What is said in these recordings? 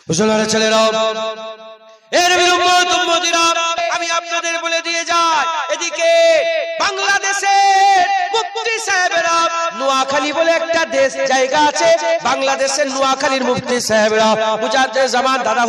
মুসলমানের ছেলেরাও, এর উম্মতিরা, আমি আপনাদের বলে দিয়ে যাই, এদিকে বাংলাদেশের মুফতি সাহেবরা, নোয়াখালী বলে একটা দেশ জায়গা আছে, বাংলাদেশের নোয়াখালীর মুফতি সাহেবরা মুজাদ্দেদ জামান দাদা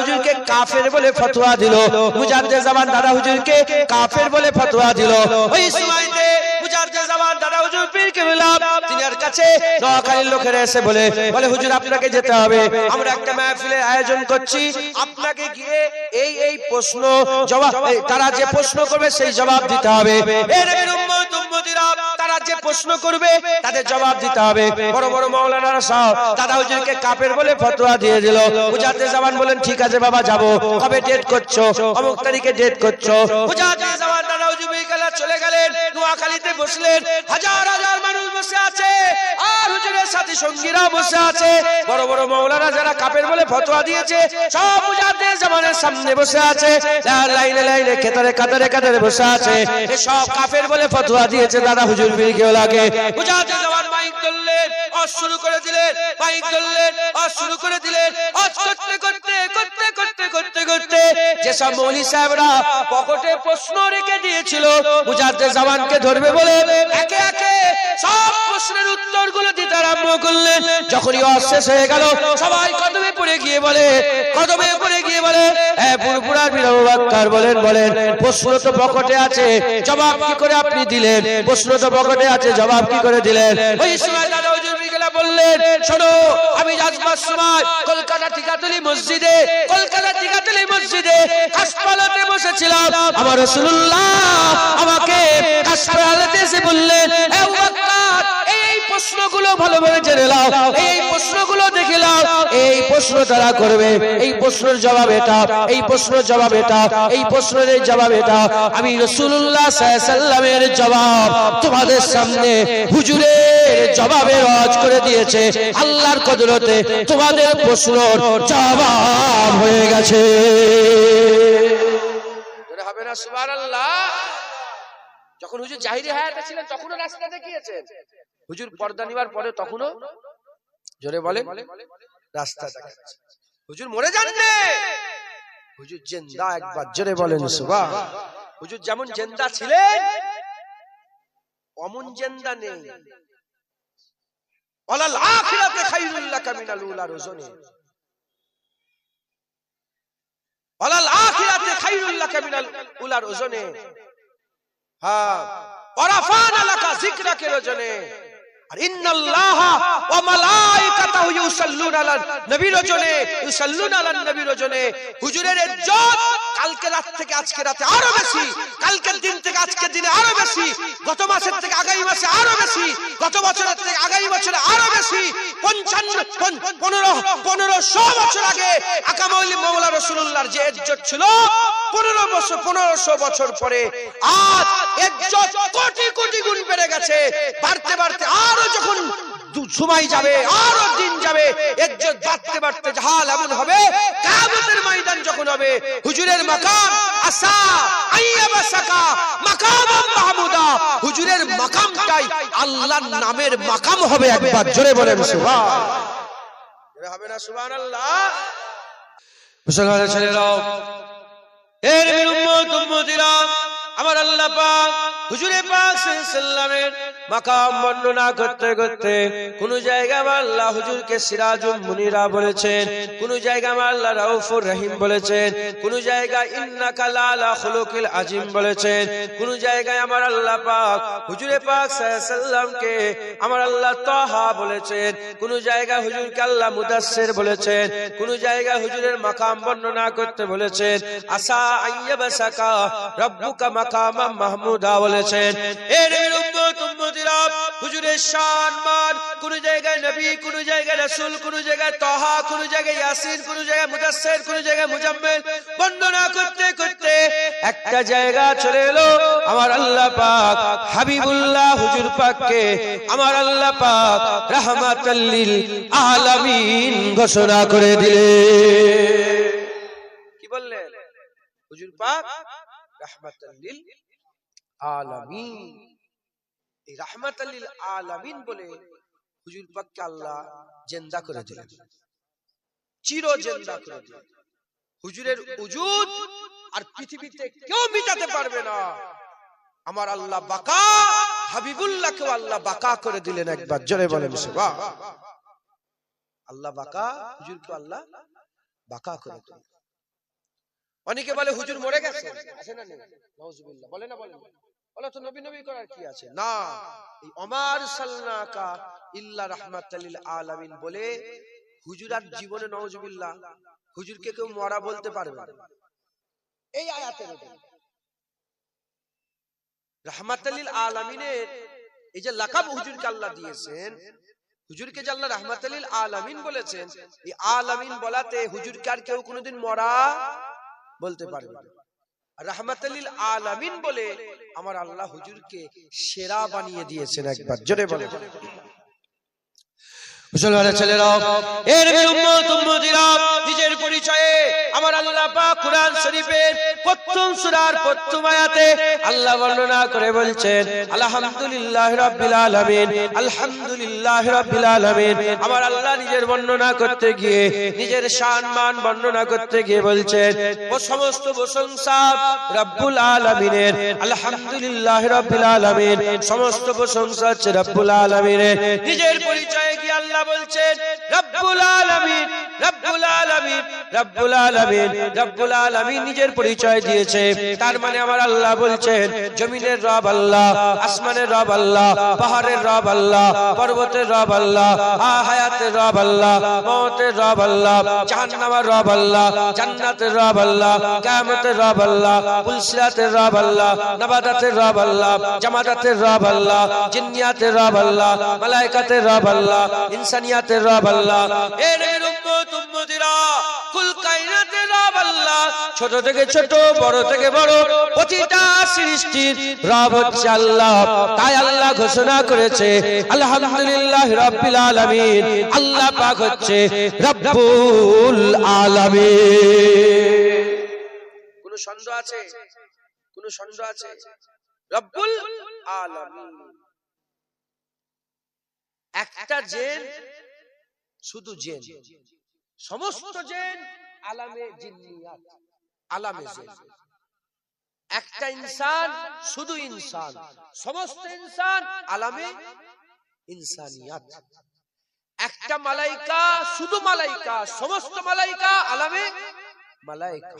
হুজুরকে কাফের বলে ফতোয়া দিল। মুজাদ্দেদ জামান দাদা হুজুরকে কাফের বলে ফতোয়া দিল। ওই সময়তে মুজাদ্দেদ জামান দাদা হুজুর পীর কেবলা তিনার কাছে নোয়াখালীর লোকেরা এসে বলে হুজুর আপনাকে যেতে হবে, আমরা একটা মাহফিলের আয়োজন করছি, আপনাকে গিয়ে এই প্রশ্ন জবাব, তারা যে প্রশ্ন করবে সেই জবাব দিতে হবে। এর উম্মতিরা, তারা যে প্রশ্ন করবে তাদের জবাব দিতে হবে। বড় বড় মাওলানারা সব দাদা হুজুরকে কাফের বলে ফতোয়া দিয়ে দিল। মুজাদ্দেদ জামান বলেন ঠিক আছে বাবা যাবো, কবে ডেট করছো? অমুক তারিখে ডেট করছো। মুজাদ্দেদ জামান দাদা হুজুর বিকেলে চলে গেলেন, নোয়াখালীতে বসলেন, হাজার হাজার মানুষ বসে আছে আর হুজুরের সাথী সঙ্গীরা বসে আছে। বড় বড় মাওলানা যারা কাফের বলে ফতোয়া দিয়েছে সব মুজাদ্দেদ জামানের সামনে বসে আছে, লাইনে লাইনে কাতারে বসে আছে। সব কাফের বলে ফতোয়া দিয়েছে দাদা হুজুর পীর কেবলাকে। মুজাদ্দেদ জামান মাইক ধরলেন, ওয়াজ শুরু করে দিলেন, মাইক ধরলেন, ওয়াজ শুরু করে দিলেন। ওয়াজ করতে যেসব মৌলী সাহেবরা পকেটে প্রশ্ন রেখে দিয়েছিল মুজাদ্দেদ জামানকে ধরবে বলে, একে একে সব প্রশ্নের উত্তরগুলো দিতে আরম্ভ করলেন। যখনই ওয়াজ শেষ হয়ে গেল সবাই কদমে পড়ে গিয়ে বলে পুরপুরা বীর আবু বকর বলেন প্রশ্ন তো পকেটে আছে, জবাব কি করে আপনি দিলেন? প্রশ্ন তো পকেটে আছে, জবাব কি করে দিলেন? ওই সময় দাদা হুজুর বিকেলে বললেন, শোনো, আমি যাবার সময় কলকাতা টিকাতলি মসজিদে কাশপালাতে বসেছিলাম, আমার রাসূলুল্লাহ আমাকে কাশপালাতে এসে বললেন, এ আবু বকর, এই প্রশ্নগুলো ভালোভাবে জেনে নাও, এই প্রশ্নগুলো দেখে নাও, এই প্রশ্ন তারা করবে, এই প্রশ্নের জবাব এটা, এই প্রশ্নের জবাব এটা, এই প্রশ্নের জবাব এটা। আমি রাসূলুল্লাহ সাল্লাল্লাহু আলাইহি সাল্লামের জবাব তোমাদের সামনে হুজুরের জবাবে ওয়াজ করে দিয়েছে, আল্লাহর কুদরতে তোমাদের প্রশ্নের জবাব হয়ে গেছে। হবে না সুবহানাল্লাহ? যখন হুজুর জাহিরি হায়াতে ছিলেন তখনও রাস্তা দেখিয়েছেন, হুজুর পর্দা নিবার পরে তখনও জোরে বলেন রাস্তা দেখাচ্ছে। হুজুর মরে যান না, হুজুর জিন্দা, একবার জোরে বলেন সুবহান। হুজুর যেমন জিন্দা ছিলেন অমন জিন্দা নেই। ওয়ালাল আখিরাতে খায়রুল লাকা মিনাল উলা রজনী, ওয়ালাল আখিরাতে খায়রুল লাকা মিনাল উলা রজনী। হ্যাঁ, ওয়ারাফানা লাকা যিকরাকে রজনী। আর ইন্নাল্লাহা ওয়া মালাইকাতাহু ইউসাল্লুনা আলান নবীর রজনী, ইউসাল্লুনা আলান নবীর রজনী। হুজুরের ইজ্জত কালকে রাত থেকে আজকে রাতে আরো বেশি, কালকের দিন থেকে আজকের দিনে আরো বেশি, গত মাসের থেকে আগামী মাসে আরো বেশি, গত বছরের থেকে আগামী বছরে আরো বেশি। 1500 বছর আগে আকামউল মাওলা রাসূলুল্লাহর যে ইজ্জত ছিল 1500 বছর পরে আজ ইজ্জত কোটি কোটি গুণ বেড়ে গেছে। বাড়তে বাড়তে আরো যখন সময় যাবে, আরো দিন যাবে, ইজ্জত বাড়তে বাড়তে হাল এমন হবে কিয়ামতের ময়দান যখন হবে হুজুরের মাকাম আসা আইয়াবাসাকা মাকাম মাহমুদা, হুজুরের মাকামটাই আল্লাহর নামের মাকাম হবে। একবার জোরে বলেন সুবহান। জোরে হবে না সুবহানাল্লাহ? মুসলমানের ছেলেরাও, এর উম্মতিরা, আমার আল্লাহ পাক হুজুরে পাক সাল্লাল্লাহু আলাইহি সাল্লামের মাকাম বর্ণনা করতে করতে কোন জায়গায় আল্লাহ হুজুরকে সিরাজুল মুনিরা বলেছেন, কোন জায়গায় আল্লাহ রাউফুর রহিম বলেছেন, কোন জায়গায় ইন্নাকা লালা খুলুকিল আজিম বলেছেন, কোন জায়গায় আমার আল্লাহ পাক হুজুরে পাক সাল্লাল্লাহু আলাইহি সাল্লামকে আমার আল্লাহ তাহা বলেছেন, কোন জায়গায় হুজুরকে আল্লাহ মুদাসসির বলেছেন, কোন জায়গায় হুজুরের মাকাম বর্ণনা করতে বলেছেন আসা আইয়াবাসাকা রব্বুকা মাকামাম মাহমুদা বলেছেন। এর উম্মতিরা, হুজুরের শান মান কোন জায়গায় নবী, কোন জায়গায় রাসূল, কোন জায়গায় তাহা, কোন জায়গায় ইয়াসিন, কোন জায়গায় মুদাসসির, কোন জায়গায় মুজাম্মিল বর্ণনা করতে করতে একটা জায়গা চলে এলো আমার আল্লাহ পাক হাবিবুল্লাহ হুজুর পাককে আমার আল্লাহ পাক রাহমাতাল লিল আলামিন ঘোষণা করে দিলেন। কি বললেন? হুজুর পাক রাহমাতাল লিল আলামিন। এই রাহমাতাল লিল আলামিন বলে হুজুর পাককে আল্লাহ জিন্দা করে দিলেন। চিরজেন্দা করে দিলেন। হুজুরের উজুদ আর পৃথিবীতে কেউ মিটাতে পারবে না। আমার আল্লাহ বাকা, হাবিবুল্লাহকে আল্লাহ বাকা করে দিলেন। একবার জোরে বলেন সুবহান। আল্লাহ বাকা, হুজুরকে আল্লাহ বাকা করে দিলেন। অনেকে বলে হুজুর মরে গেছে, আছে না নেই? নাউজুবিল্লাহ, বলে না বলে না? বলে তো নবী নবী করার কি আছে? না, এই ওমার সাল্লাকা ইল্লা রাহমাতাল লিল আলামিন বলে হুজুর আর জীবনে নাউজুবিল্লাহ হুজুরকে কেউ মরা বলতে পারবে না। এই আয়াতের মধ্যে রাহমাতাল লিল আলামিনের এই যে লাকাব হুজুরকে আল্লাহ দিয়েছেন, হুজুরকে যে আল্লাহ রাহমাতাল লিল আলামিন বলেছেন, এই আলামিন বলাতে হুজুরকে আর কেউ কোনোদিন মরা বলতে পারবে না। রাহমাতাল লিল আলামিন বলে আমার আল্লাহ হুজুরকে সেরা বানিয়ে দিয়েছেন। একবার জোরে বলেন। মুসলমানের ছেলেরা, এর উম্মত উম্মতিরা, নিজের পরিচয়ে আমার আল্লাহ পাক কুরআন শরীফের প্রথম সূরার প্রথম আয়াতে আল্লাহ বর্ণনা করে বলছেন, আলহামদুলিল্লাহি রাব্বিল আলামিন, আলহামদুলিল্লাহি রাব্বিল আলামিন। আমার আল্লাহ নিজের বর্ণনা করতে গিয়ে, নিজের শান মান বর্ণনা করতে গিয়ে বলছেন, ও সমস্ত প্রশংসা রব্বুল আলামিনের, আলহামদুলিল্লাহি রাব্বিল আলামিন, সমস্ত প্রশংসা হচ্ছে রব্বুল আলামিনের। নিজের পরিচয়ে গিয়ে আল্লাহ বলছেন রব্বুল আলামিন, রব্বুল আলামিন, রব্বুল আলামিন, রব্বুল আলামিন নিজের পরিচয় দিয়েছে। তার মানে আমার আল্লাহ বলছেন জমিনের রব আল্লাহ, আসমানের রব আল্লাহ, পাহাড়ের রব আল্লাহ, পর্বতের রব আল্লাহ, হায়াতের রব আল্লাহ, মওতের রব আল্লাহ, জাহান্নামের রব আল্লাহ, জান্নাতের রব আল্লাহ, কিয়ামতের রব আল্লাহ, পুলসিরাতের রব আল্লাহ, নাবাদাতের রব আল্লাহ, জামাদাতের রব আল্লাহ, জিন্নিয়াতের রব আল্লাহ, মালায়েকাতের রব আল্লাহ, ইনসানিয়াতের রব আল্লাহ। এ নবীর উম্মত উম্মতিরা, কুল কায়নাতের রব আল্লাহ, ছোট থেকে ছোট, বড় থেকে বড়, প্রতিটা সৃষ্টির রব হচ্ছে আল্লাহ। তাই আল্লাহ ঘোষণা করেছে আলহামদুলিল্লাহি রাব্বিল আলামিন, আল্লাহ পাক হচ্ছে রব্বুল আলামিন। কোন সন্দেহ আছে? কোন সন্দেহ আছে? রব্বুল আলামিন। একটা জিন, শুধু জিন, সমস্ত জিন আলামে জিন্নিয়াত, আলামে জিন। একটা ইনসান, শুধু ইনসান, সমস্ত ইনসান আলামে ইনসানিয়াত। একটা মালাইকা, শুধু মালাইকা, সমস্ত মালাইকা আলামে মালাইকা।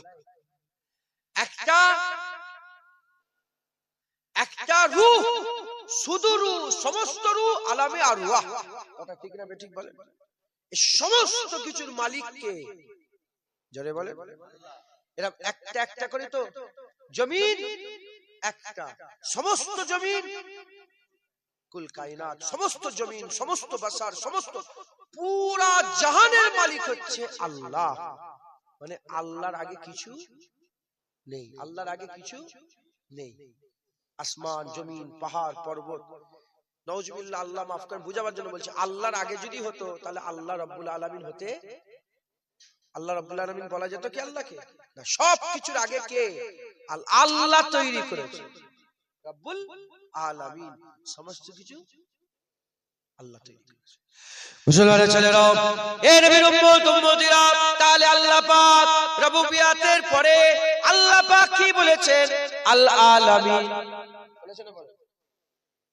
একটা রূহ, শুধু রূহ, সমস্ত রূহ আলামে আরওয়াহ। কথা ঠিক না বেঠিক বলেন? এই সমস্ত কিছুর মালিক কে? জোরে বলেন। এরা একটা একটা করে তো জমিন একটা, সমস্ত জমিন, কুল কায়নাত, সমস্ত জমিন, সমস্ত বাশার, সমস্ত পুরা জাহানের মালিক হচ্ছে আল্লাহ। মানে আল্লাহর আগে কিছু নেই, আল্লাহর আগে কিছু নেই। আসমান, জমিন, পাহাড়, পর্বত, নাউজুবিল্লাহ, আল্লাহ মাফ করেন, বুঝাবার জন্য বলছি, আল্লাহর আগে যদি হতো তাহলে আল্লাহ রাব্বুল আলামিন হতে, আল্লাহ রাব্বুল আলামিন বলা যেত কি আল্লাহকে? না, সব কিছুর আগে কে? আল্লাহ তৈরি করেছে, রাব্বুল আলামিন, সমস্ত কিছু আল্লাহ তৈরি করেছে। মুসলমানের ছেলেরা, এ নবীর উম্মত উম্মতিরা, তাহলে আল্লাহ পাক রুবুবিয়াতের পরে আল্লাহ পাক কি বলেছেন? আল আলামিন বলেছেন না?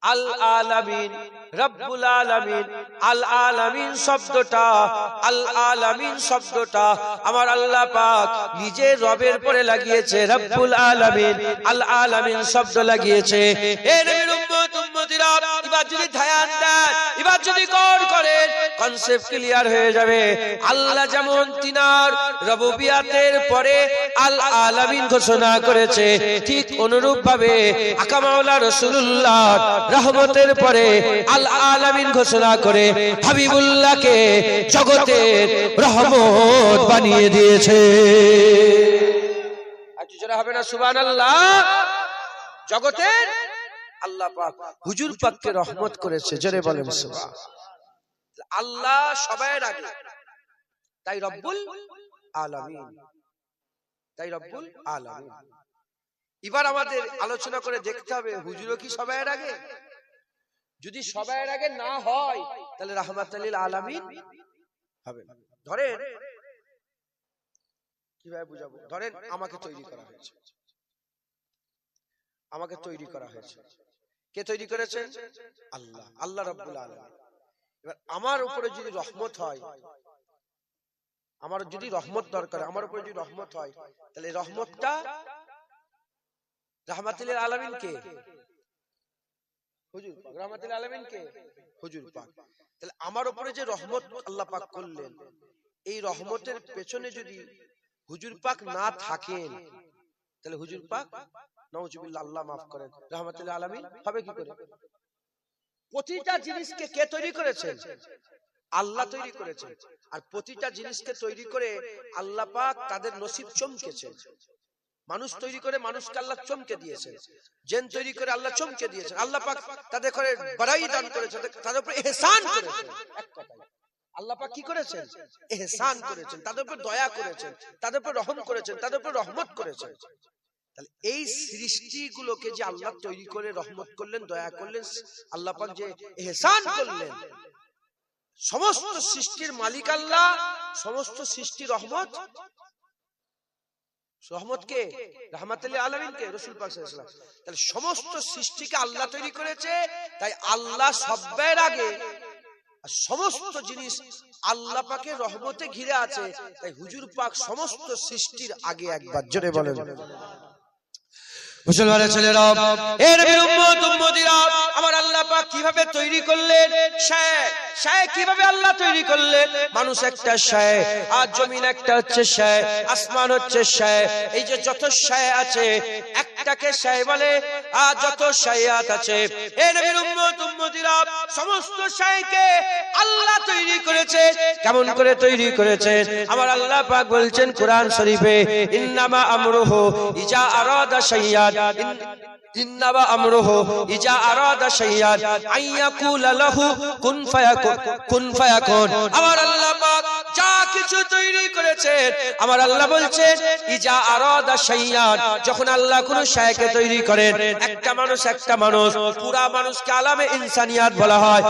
আল আলামিন, রব্বুল আলামিন। আল আলামিন শব্দটা, আল আলামিন শব্দটা আমার আল্লাহ পাক নিজে রবের পরে লাগিয়েছে, রব্বুল আলামিন, আল আলামিন শব্দ লাগিয়েছে। এ নবীর উম্মত উম্মতিরা, এবার যদি ধ্যান দেন, এবার যদি গৌর করেন, কনসেপ্ট ক্লিয়ার হয়ে যাবে। আল্লাহ যেমন তিনার রুবুবিয়াতের পরে আল আলামিন ঘোষণা করেছে, ঠিক অনুরূপ ভাবে আকা মাওলা রাসূলুল্লাহ রহমতের পরে আল আলামিন ঘোষণা করে হাবিবুল্লাহকে জগতের রহমত বানিয়ে দিয়েছে। একটু জোরে হবে না সুবহানাল্লাহ? জগতের আল্লাহ পাক হুজুর পাককে রহমত করেছে, জোরে বলেন সুবহানাল্লাহ। আল্লাহ সবার আগে, তাই রব্বুল আলামিন, তাই রব্বুল আলামিন। এবার আমাদের আলোচনা করে দেখতে হবে হুজুরও কি সবার আগে? যদি সবার আগে না হয় তাহলে রাহমাতুল লিল আলামিন হবে না। ধরেন কিভাবে বুঝাবো? ধরেন আমাকে তৈরি করা হয়েছে, আমাকে তৈরি করা হয়েছে। কে তৈরি করেছেন? আল্লাহ, আল্লাহ রাব্বুল আলামিন। এবার আমার উপরে যদি রহমত হয়, আমার যদি রহমত দরকার, আমার উপরে যদি রহমত হয়, তাহলে রহমতটা রাহমাতুল লিল আলামিন কে? হুজুর পাক। রাহমাতুল লিল আলামিন কে? হুজুর পাক। তাহলে আমার উপরে যে রহমত আল্লাহ পাক করলেন, এই রহমতের পেছনে যদি হুজুর পাক না থাকেন, তাহলে হুজুর পাক নাউজুবিল্লাহ, আল্লাহ মাফ করেন, রাহমাতুল লিল আলামিন হবে কি করে? প্রতিটা জিনিসকে কে তৈরি করেছেন? আল্লাহ তৈরি করেছেন। আর প্রতিটা জিনিসকে তৈরি করে আল্লাহ পাক তাদের নসিব চমকেছেন। মানুষ তৈরি করে মানুষকে আল্লাহ চমকে দিয়েছেন, জিন তৈরি করে আল্লাহ চমকে দিয়েছেন। আল্লাহ পাক তাদের করে বাড়াই দান করেছেন, তাদের উপর ইহসান করেছেন। এক কথায় আল্লাহ পাক কি করেছেন? ইহসান করেছেন, তাদের উপর দয়া করেছেন, তাদের উপর রহম করেছেন, তাদের উপর রহমত করেছেন। তাহলে এই সৃষ্টিগুলোকে যে আল্লাহ তৈরি করে রহমত করলেন, দয়া করলেন, আল্লাহ পাক যে ইহসান করলেন, সমস্ত সৃষ্টির মালিক আল্লাহ, সমস্ত সৃষ্টি রহমত, রহমতকে রাহমাতুল লিল আলামিনকে রাসূল পাক সাল্লাল্লাহু আলাইহি ওয়াসাল্লাম। তাহলে সমস্ত সৃষ্টিকে আল্লাহ তৈরি করেছে, তাই আল্লাহ সবার আগে, আর সমস্ত জিনিস আল্লাহ পাকের রহমতে ঘিরে আছে, তাই হুজুর পাক সমস্ত সৃষ্টির আগে। একবার জোরে বলেন মুসলমানের ছেলেরা, এর উম্মত উম্মতিরা, আমার আল্লাহ পাক কিভাবে তৈরি করলেন? শায় কিভাবে আল্লাহ তৈরি করলেন? মানুষ একটা শায়, আর জমিন একটা হচ্ছে শায়, আসমান হচ্ছে শায়। এই যে যত শায় আছে, একটাকে শায় বলে, আর যত শায়াত আছে, এ নবীর উম্মত উম্মতিরা, সমস্ত শায়কে আল্লাহ তৈরি করেছে। কেমন করে তৈরি করেছেন? আমার আল্লাহ পাক বলছেন কোরআন শরীফে, ইন্নামা আমরুহু ইজা আরাদা শাইয়ান, ইন্নামা আমরুহু ইজা আরাদা শাইয়ান আইয়াকুলা লাহু কুন ফায়াকুন, কুন ফায়াকুন। আমার আল্লাহ পাক যা কিছু তৈরি করেছেন, আমার আল্লাহ বলছেন ইজা আরাদা শাইয়ান, যখন আল্লাহ কোন শায়কে তৈরি করেন, একটা মানুষ, পুরা মানুষকে আলামে ইনসানিয়াত বলা হয়,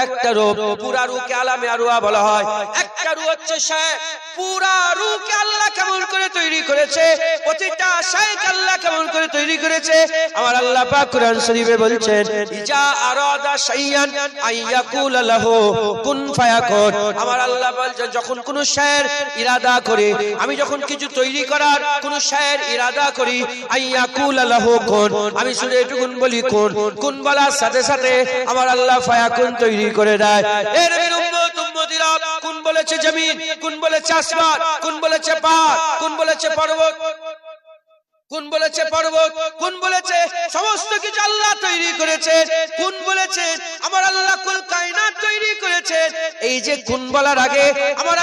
একটা রূহ, পুরা রূহকে আলামে আরওয়াহ বলা হয়। একটা রূহ হচ্ছে শায়, পুরা রূহকে আল্লাহ কেমন করে তৈরি করেছে, প্রতিটা শায়কে আল্লাহ কেমন করে তৈরি করেছে, আমার আল্লাহ পাক কোরআন শরীফে বলছেন ইজা আরাদা শাইয়ান আইয়াকুলা লাহু কুন ফায়াকুন। আমার আল্লাহ বলছেন যখন কোন শায়ের ইরাদা করি, আমি যখন কিছু তৈরি করার কোন শায়ের ইরাদা করি, আইয়াকুলা লাহু কুন, আমি শুধু এটুকুন বলি কুন, কুন বলার সাথে সাথে আমার আল্লাহ ফায়াকুন তৈরি করে দেয়। এর উম্মত উম্মতিরা, কোন বলেছে জমিন, কোন বলেছে আসমান, কোন বলেছে পাহাড়, কোন বলেছে পর্বত, কোন বলেছে পর্বত, কোন বলেছে সমস্ত কিছু আল্লাহ তৈরি করেছেন, কোন বলেছে আমার আল্লাহ কুল কায়নাত তৈরি করেছেন। এই যে কোন বলার আগে আমার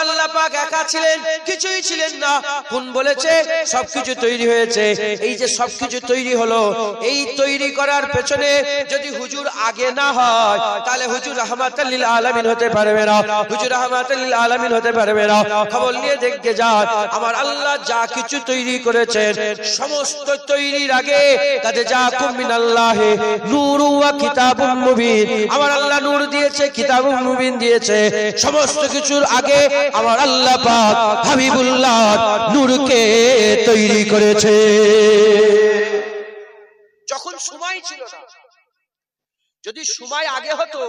আল্লাহ পাক একা ছিলেন, কিছুই ছিলেন না। কোন বলেছে সবকিছু তৈরি হয়েছে। এই যে সবকিছু তৈরি হলো, এই তৈরি করার পেছনে যদি হুজুর আগে না হয়, তাহলে হুজুর রাহমাতুল লিল আলামিন হতে পারবে না, হুজুর রাহমাতুল লিল আলামিন হতে পারবে না। খবর নিয়ে দেখতে যান, আমার আল্লাহ যা কিছু তৈরি করেছেন, সমস্ত তৈরির আগে কাদে জাকুম মিনাল্লাহি নূরু ওয়া কিতাবুম মুবিন, আমার আল্লাহ নূর দিয়েছে, কিতাবুম মুবিন দিয়েছে। সমস্ত কিছুর আগে আমার আল্লাহ পাক হাবিবুল্লাহ নূরকে তৈরি করেছে। যখন সময় ছিল না, যদি সময় আগে হতো,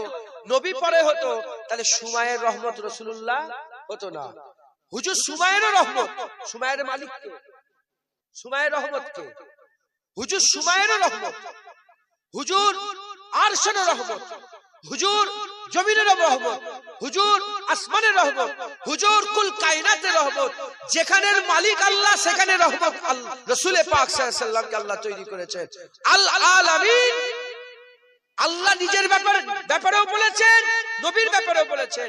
নবী পরে হতো, তাহলে সময়ের রহমত রাসূলুল্লাহ হতো না। হুজুর সময়ের রহমত, সময়ের মালিক কে? সময়ের রহমত কে? হুজুর সময়ের রহমত, হুজুর আরশের রহমত, হুজুর জমিনের রহমত, হুজুর আসমানের রহমত, হুজুর কুল কায়নাতের রহমত। যেখানের মালিক আল্লাহ, সেখানে রহমত রাসূল পাক সাল্লাল্লাহু আলাইহি ওয়াসাল্লামকে আল্লাহ তৈরি করেছেন আল আলামিন। আল্লাহ নিজের ব্যাপারেও বলেছেন, নবীর ব্যাপারেও বলেছেন,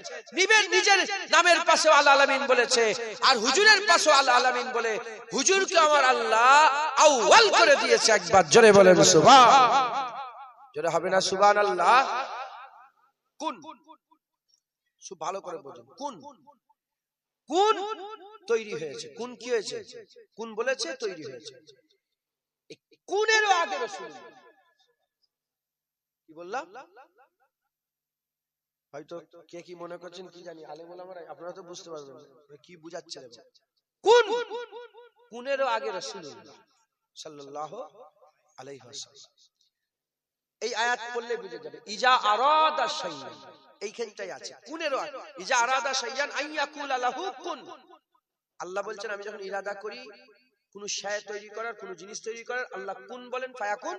নিজের নামের পাশে আল আলামিন বলেছে, আর হুজুরের পাশে আল আলামিন বলে হুজুরকে আমার আল্লাহ আউয়াল করে দিয়েছে। একবার জোরে বলেন সুবহান, জোরে হবে না সুবহানাল্লাহ? কোন, খুব ভালো করে বুঝুন, কোন তৈরি হয়েছে, কোন কি হয়েছে, কোন বলেছে তৈরি হয়েছে। কোনেরও আগে রাসূল, কি বললাম? হয়তো কে কি মনে করছেন কি জানি, আলেম ওলামারা আপনারা তো বুঝতে পারবেন কি বুঝাচ্ছেন। কোন কোনেরও আগে রাসূলুল্লাহ সাল্লাল্লাহু আলাইহি ওয়াসাল্লাম। এই আয়াত পড়লে বুঝে যাবে ইজা আরাদা শাইআন, এইখানটাই আছে কোনেরও আগে। ইজা আরাদা শাইআন আইয়াকুল লাহু কুন। আল্লাহ বলছেন আমি যখন ইরাদা করি কোন শায় তৈরি করার, কোন জিনিস তৈরি করার, আল্লাহ কুন বলেন ফায়াকুন,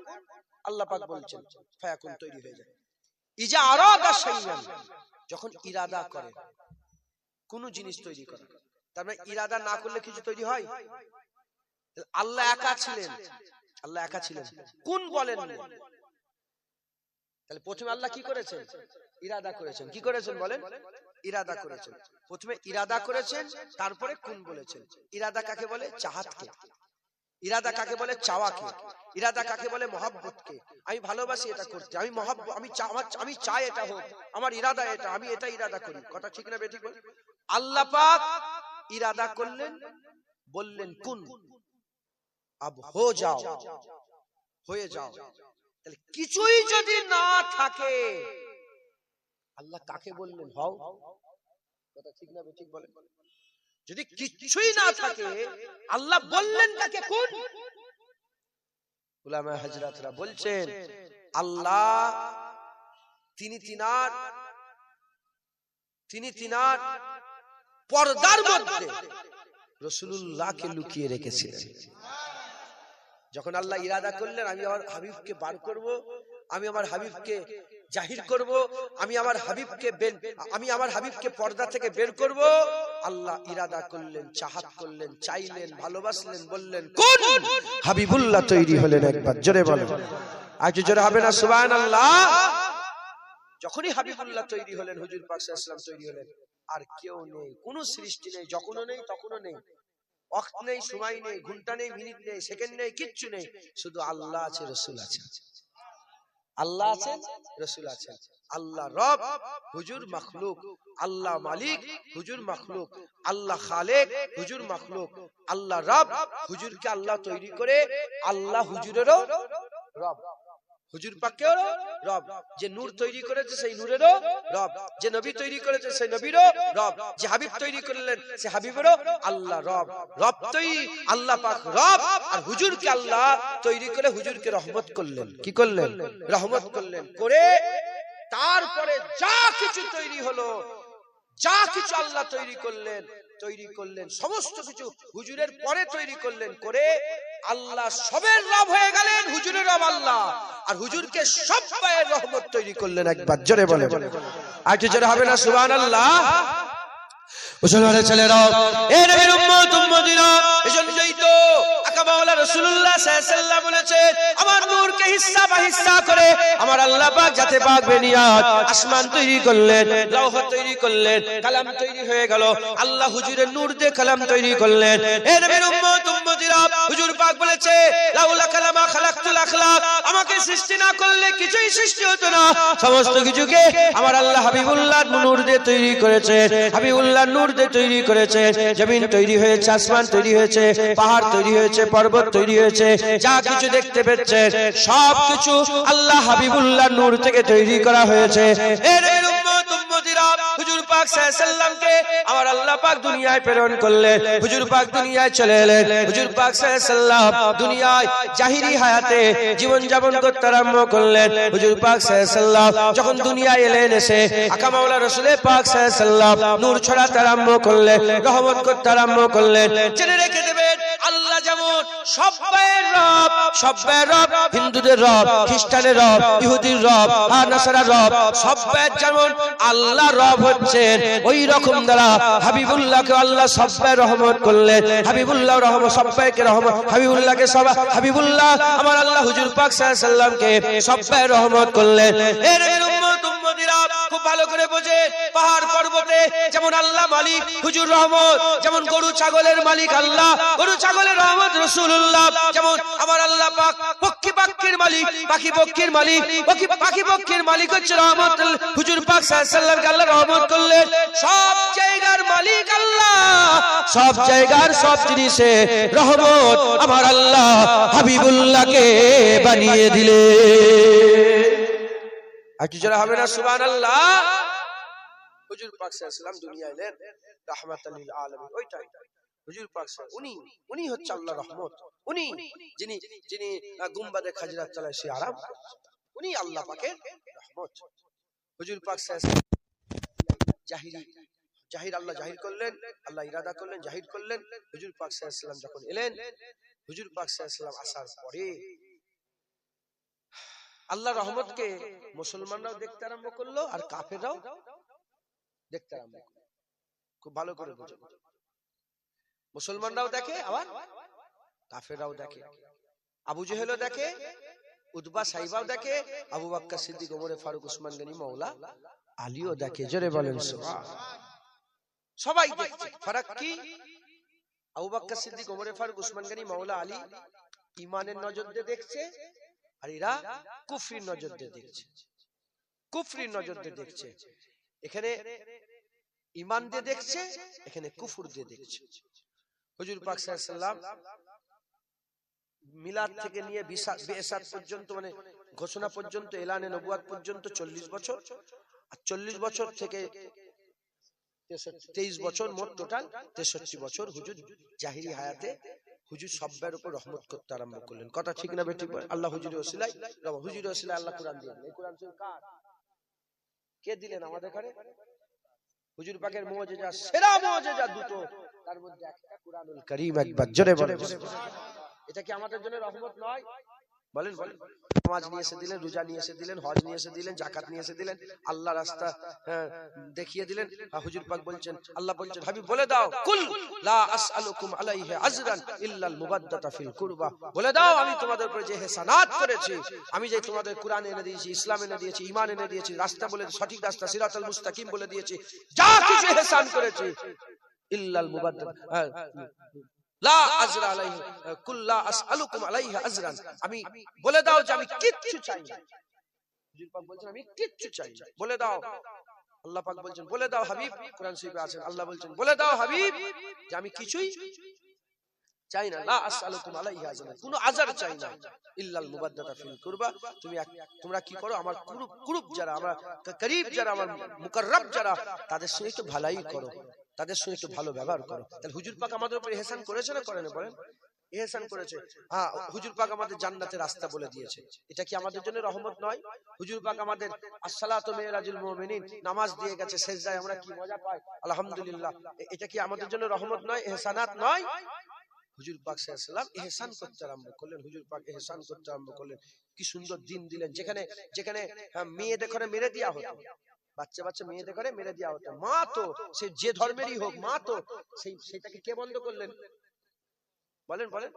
আল্লাহ পাক বলছেন ফায়াকুন তৈরি হয়ে যায়। ইজা আরাদা শাইআন, যখন ইরাদা করে কোন জিনিস তৈরি করা, তার মানে ইরাদা না করলে কিছু তৈরি হয়? আল্লাহ একা ছিলেন, আল্লাহ একা ছিলেন, কোন বলেন। তাহলে প্রথমে আল্লাহ কি করেছেন? ইরাদা করেছেন। কি করেছেন বলেন? ইরাদা করেছেন। প্রথমে ইরাদা করেছেন, তারপরে কোন বলেছেন। ইরাদা কাকে বলে? চাহাতকে। ইরাদা কাকে বলে? চাওয়াকে। ইরাদা কাকে বলে? মহব্বতকে। আমি ভালোবাসি এটা করতে, আমি আমি চাই এটা হোক, আমার ইরাদা এটা, আমি এটা ইরাদা করি। কথা ঠিক না বেঠিক বল? আল্লাহ পাক ইরাদা করলেন, বললেন কুন, আব হো যাও, হয়ে যাও। তাহলে কিছুই যদি না থাকে আল্লাহ কাকে বললেন হও? কথা ঠিক না বেঠিক বলেন? যদি কিছুই না থাকে আল্লাহ বললেন কাকে? কোন? উলামা হযরতরা বলছেন আল্লাহ তিনি তিনার পর্দার মধ্যে রাসূলুল্লাহকে লুকিয়ে রেখেছিলেন। যখন আল্লাহ ইরাদা করলেন আমি আমার হাবিবকে বার করব, আমি আমার হাবিবকে জাহির করব, আমি আমার হাবিবকে পর্দা থেকে বের করব, আল্লাহ ইরাদা করলেন, চাহাত করলেন, চাইলেন, ভালোবাসলেন, বললেন কোন, হাবিবুল্লাহ তৈরি হলেন। একবার জোরে বলেন, আজ জোরে হবে না সুবহানাল্লাহ? যখনই হাবিবুল্লাহ তৈরি হলেন, হুজুর পাক সাল্লাল্লাহু আলাইহি ওয়াসাল্লাম তৈরি হলেন। আর কেউ নেই, কোন সৃষ্টি নেই, যখনও নেই তখনও নেই, ওয়াক্ত নেই, সময় নেই, ঘন্টা নেই, মিনিট নেই, সেকেন্ড নেই, কিচ্ছু নেই, শুধু আল্লাহ আছে, রাসূল আছে। আল্লাহ আছেন, রাসূল আছেন। আল্লাহ রব, হুজুর মাখলুক। আল্লাহ মালিক, হুজুর মাখলুক। আল্লাহ খালেক, হুজুর মাখলুক। আল্লাহ রব, হুজুরকে আল্লাহ তৈরি করে, আল্লাহ হুজুরেরও রব, হুজুর পাককেও রব। যে নূর তৈরি করেছে সেই নূরেরও রব, যে নবী তৈরি করেছে সেই নবীরও রব, যে হাবিব তৈরি করলেন সে হাবিবেরও আল্লাহ রব। রব তৈরি আল্লাহ পাক রব, আর হুজুরকে আল্লাহ তৈরি করে হুজুরকে রহমত করলেন। কি করলেন? রহমত করলেন। করে তারপরে যা কিছু তৈরি হলো, যা কিছু আল্লাহ তৈরি করলেন সমস্ত কিছু হুজুরের পরে তৈরি করলেন। করে আল্লাহ সবের রব হয়ে গেলেন, হুজুরের রব আল্লাহ, আর হুজুরকে সব পায়ের রহমত তৈরি করলেন। একবার জোরে বলে, আর কি জোরে হবে না সুবহানাল্লাহ? মুসলমানের ছেলেরা, এ নবীর উম্মত উম্মতিরা, এজন্যই তো আকা মাওলা রাসূলুল্লাহ সাল্লাল্লাহু আলাইহি ওয়াসাল্লাম বলেছেন আমার নূরকে হিস্সা বা হিস্সা করে আমার আল্লাহ পাক যাতে পাক বেনিয়াত আসমান তৈরি করলেন, লৌহ তৈরি করলেন, কালাম তৈরি হয়ে গেল। আল্লাহ হুজুরের নূর দিয়ে কালাম তৈরি করলেন। এ নবীর উম্মত উম্মতিরা, হুজুর পাক বলেছে লাউলা কালামা খালাকতুল আখলাক, আমাকে সৃষ্টি না করলে কিছুই সৃষ্টি হতো না। সমস্ত কিছুকে আমার আল্লাহ হাবিবুল্লাহর নূর দিয়ে তৈরি করেছে, হাবিবুল্লাহর নূর দিয়ে তৈরি করেছে। জমিন তৈরি হয়েছে, আসমান তৈরি হয়েছে, পাহাড় তৈরি হয়েছে, পর্বত তৈরি হয়েছে, যা কিছু দেখতে পাচ্ছেন সব কিছু আল্লাহ হাবিবুল্লাহর নূর থেকে তৈরি করা হয়েছে। এর উম্মত উম্মতিরা, হুজুর পাক সাল্লাল্লাহু আলাইহি ওয়াসাল্লামকে আমার আল্লাহ পাক দুনিয়ায় প্রেরণ করলেন। হুজুর পাক দুনিয়ায় চলে এলেন। হুজুর পাক সাল্লাল্লাহু আলাইহি ওয়াসাল্লাম দুনিয়ায় জাহিরি হায়াতে জীবন যাপন করতে আরম্ভ করলেন। হুজুর পাক সাল্লাল্লাহু আলাইহি ওয়াসাল্লাম যখন দুনিয়ায় এলেন, এসে আকা মাওলা রাসূল পাক সাল্লাল্লাহু আলাইহি ওয়াসাল্লাম নূর ছড়াতে আরম্ভ করলেন, রহমত করতে আরম্ভ করলেন। জেনে রেখে দেবেন আল্লাহ যেমন সব পায়ের রব, সব পায়ের রব, হিন্দুদের রব, খ্রিস্টানের রব, ইহুদির রব, আর নাসারার রব, সব পায়ের যেমন আল্লাহ রব হচ্ছেন, ওই রকম দ্বারা হাবিবুল্লাহকে আল্লাহ সব পায়ে রহমত করলেন। হাবিবুল্লাহ রহমত, সব পায়েকে রহমত, হাবিবুল্লাহকে সব, হাবিবুল্লাহ আমার আল্লাহ হুজুর পাক সাল্লাল্লাহু আলাইহি ওয়াসাল্লামকে সব পায়ে রহমত করলেন। এর উম্মত উম্মতিরা খুব ভালো করে বোঝে, পাহাড় পর্বতে যেমন আল্লাহ মালিক, হুজুর রহমত, যেমন গরু ছাগলের মালিক আল্লাহ, গরু ছাগলের রহমত রাসূলুল্লাহ, যেমন আমার আল্লাহ পাক পক্ষী পাখির মালিক, পাখি পক্ষীর মালিক, পাখি পক্ষীর মালিক হচ্ছে রহমত। হুজুর পাক সাল্লাল্লাহু আলাইহি ওয়াসাল্লামকে আল্লাহ রহমত করলেন। সব জায়গার মালিক আল্লাহ, সব জায়গার সব জিনিসে রহমত আমার আল্লাহ হাবিবুল্লাহকে বানিয়ে দিলেন। আর কি জোরে হবে না সুবহানাল্লাহ? হুজুর পাক সাল্লাল্লাহু আলাইহি ওয়াসাল্লাম দুনিয়া এলেন রাহমাতাল লিল আলামিন। ওইটাই হুজুর পাক উনি হচ্ছে আল্লাহর রহমত। উনি যিনি যিনি গুম্বাদে খাজরাত তলায় সে আরাম, উনি আল্লাহ পাকের রহমত। হুজুর পাক সাল্লাল্লাহু জাহির আল্লাহ জাহির করলেন, আল্লাহ ইরাদা করলেন, জাহির করলেন। হুজুর পাক সাল্লাল্লাহু আলাইহি ওয়াসাল্লাম যখন এলেন, হুজুর পাক সাল্লাল্লাহু আলাইহি ওয়াসাল্লাম আসার পরে আল্লাহ রহমতকে মুসলমানরাও দেখতে আরম্ভ করলো আর কাফেররাও দেখতে আরম্ভ করলো। খুব ভালো করে বুঝুন, মুসলমানরাও দেখে আবার কাফেররাও দেখে। আবু জেহেলও দেখে, উতবা সাইবাও দেখে, আবু বকর সিদ্দিক, ওমর ফারুক, উসমান গনি, মাওলা আলীও দেখে। জোরে বলেন সুবহানাল্লাহ। সবাই দেখছে। ফারাক কি? আবু বকর সিদ্দিক, ওমর ফারুক, উসমান গনি, মাওলা আলী ঈমানের নজর দিয়ে দেখছে, আর এরা কুফরির নজর দিয়ে দেখছে। কুফরির নজর দিয়ে দেখছে। এখানে ঈমান দিয়ে দেখছে, এখানে কুফর দিয়ে দেখছে। হুজুর পাক সাল্লাল্লাহু আলাইহি ওয়াসাল্লাম মিলাদ থেকে নিয়ে বিসাত পর্যন্ত, মানে ঘোষণা পর্যন্ত, এলানে নবুয়াত পর্যন্ত 40 বছর, আর 40 বছর থেকে 23 বছর, মোট টোটাল 63 বছর হুজুর জাহিরি হায়াতে হুজুর সবার উপর রহমত করতে আরম্ভ করলেন। কথা ঠিক না বেঠিক? আল্লাহ হুজুরের ওসিলায়, হুজুরের ওসিলায় আল্লাহ কোরআন দিলেন। এই কোরআন শরীফ কার? কে দিলেন আমাদের ঘরে? হুজুর পাকের মুজিজা, সেরা মুজিজা দুটো, তার মধ্যে একটা কুরআনুল কারীম। একবার জোরে বলেন। এটা কি আমাদের জন্য রহমত নয়? বলেন বলেন। নামাজ নিয়ে এসে দিলেন, রোজা নিয়ে এসে দিলেন, হজ নিয়ে এসে দিলেন, যাকাত নিয়ে এসে দিলেন, আল্লাহ রাস্তা দেখিয়ে দিলেন। হুজুর পাক বলছেন, আল্লাহ বলছেন, হাবিব বলে দাও, কুল লা আসআলুকুম আলাইহি আজরান ইল্লাল মুবাদ্দাতা ফিল কুরবা। বলে দাও, আমি তোমাদের উপরে যে ইহসানাত করেছি, আমি যে তোমাদের কুরআন এনে দিয়েছি, ইসলাম এনে দিয়েছি, ঈমান এনে দিয়েছি, রাস্তা বলে, সঠিক রাস্তা সিরাতাল মুস্তাকিম বলে দিয়েছি, যা কিছু ইহসান করেছি, ইল্লাল মুবাদ্দাতা লা আজরা আলাইহি কুল লা আসআলুকুম আলাইহি আজরান। আমি বলে দাও যে আমি কিচ্ছু চাই না। হুজুর পাক বলছেন, আমি কিচ্ছু চাই না, বলে দাও। আল্লাহ পাক বলছেন, বলে দাও হাবিব, কোরআন শরীফে আছে, আল্লাহ বলছেন, বলে দাও হাবিব যে আমি কিছুই চাই না। লা আসআলুকুম আলাইহি আজরান, কোনো আজার চাই না, ইল্লাল মুবাদ্দাতা ফিল কুরবা। তোমরা কি করো, আমার কুরব যারা, আমার করিব যারা, আমার মুকাররব যারা, তাদের সঙ্গে একটু ভালাই করো, তাদের সঙ্গে একটু ভালো ব্যবহার করো। তাহলে হুজুর পাক আমাদের উপর ইহসান করেছে না করেন? বলেন, ইহসান করেছে। হ্যাঁ, হুজুর পাক আমাদের জান্নাতের রাস্তা বলে দিয়েছে। এটা কি আমাদের জন্য রহমত নয়? হুজুর পাক আমাদের আসসালাতু মিরাজুল মুমিনিন, নামাজ দিয়ে গেছে, সেজদায় আমরা কি মজা পাই, আলহামদুলিল্লাহ। এটা কি আমাদের জন্য রহমত নয়, ইহসানাত নয়? হুজুর পাক সাল্লাল্লাহু আলাইহি ওয়াসাল্লাম ইহসান করতে আরম্ভ করলেন। হুজুর পাক ইহসান করতে আরম্ভ করলেন। কি সুন্দর দিন দিলেন, যেখানে যেখানে মেয়েদের ঘরে মেরে দেওয়া হতো, বাচ্চা বাচ্চা মেয়েদের ঘরে মেরে দেওয়া হতো, মা তো সে যে ধর্মেরই হোক, মা তো সেটাকে কে বন্ধ করলেন? বলেন বলেন।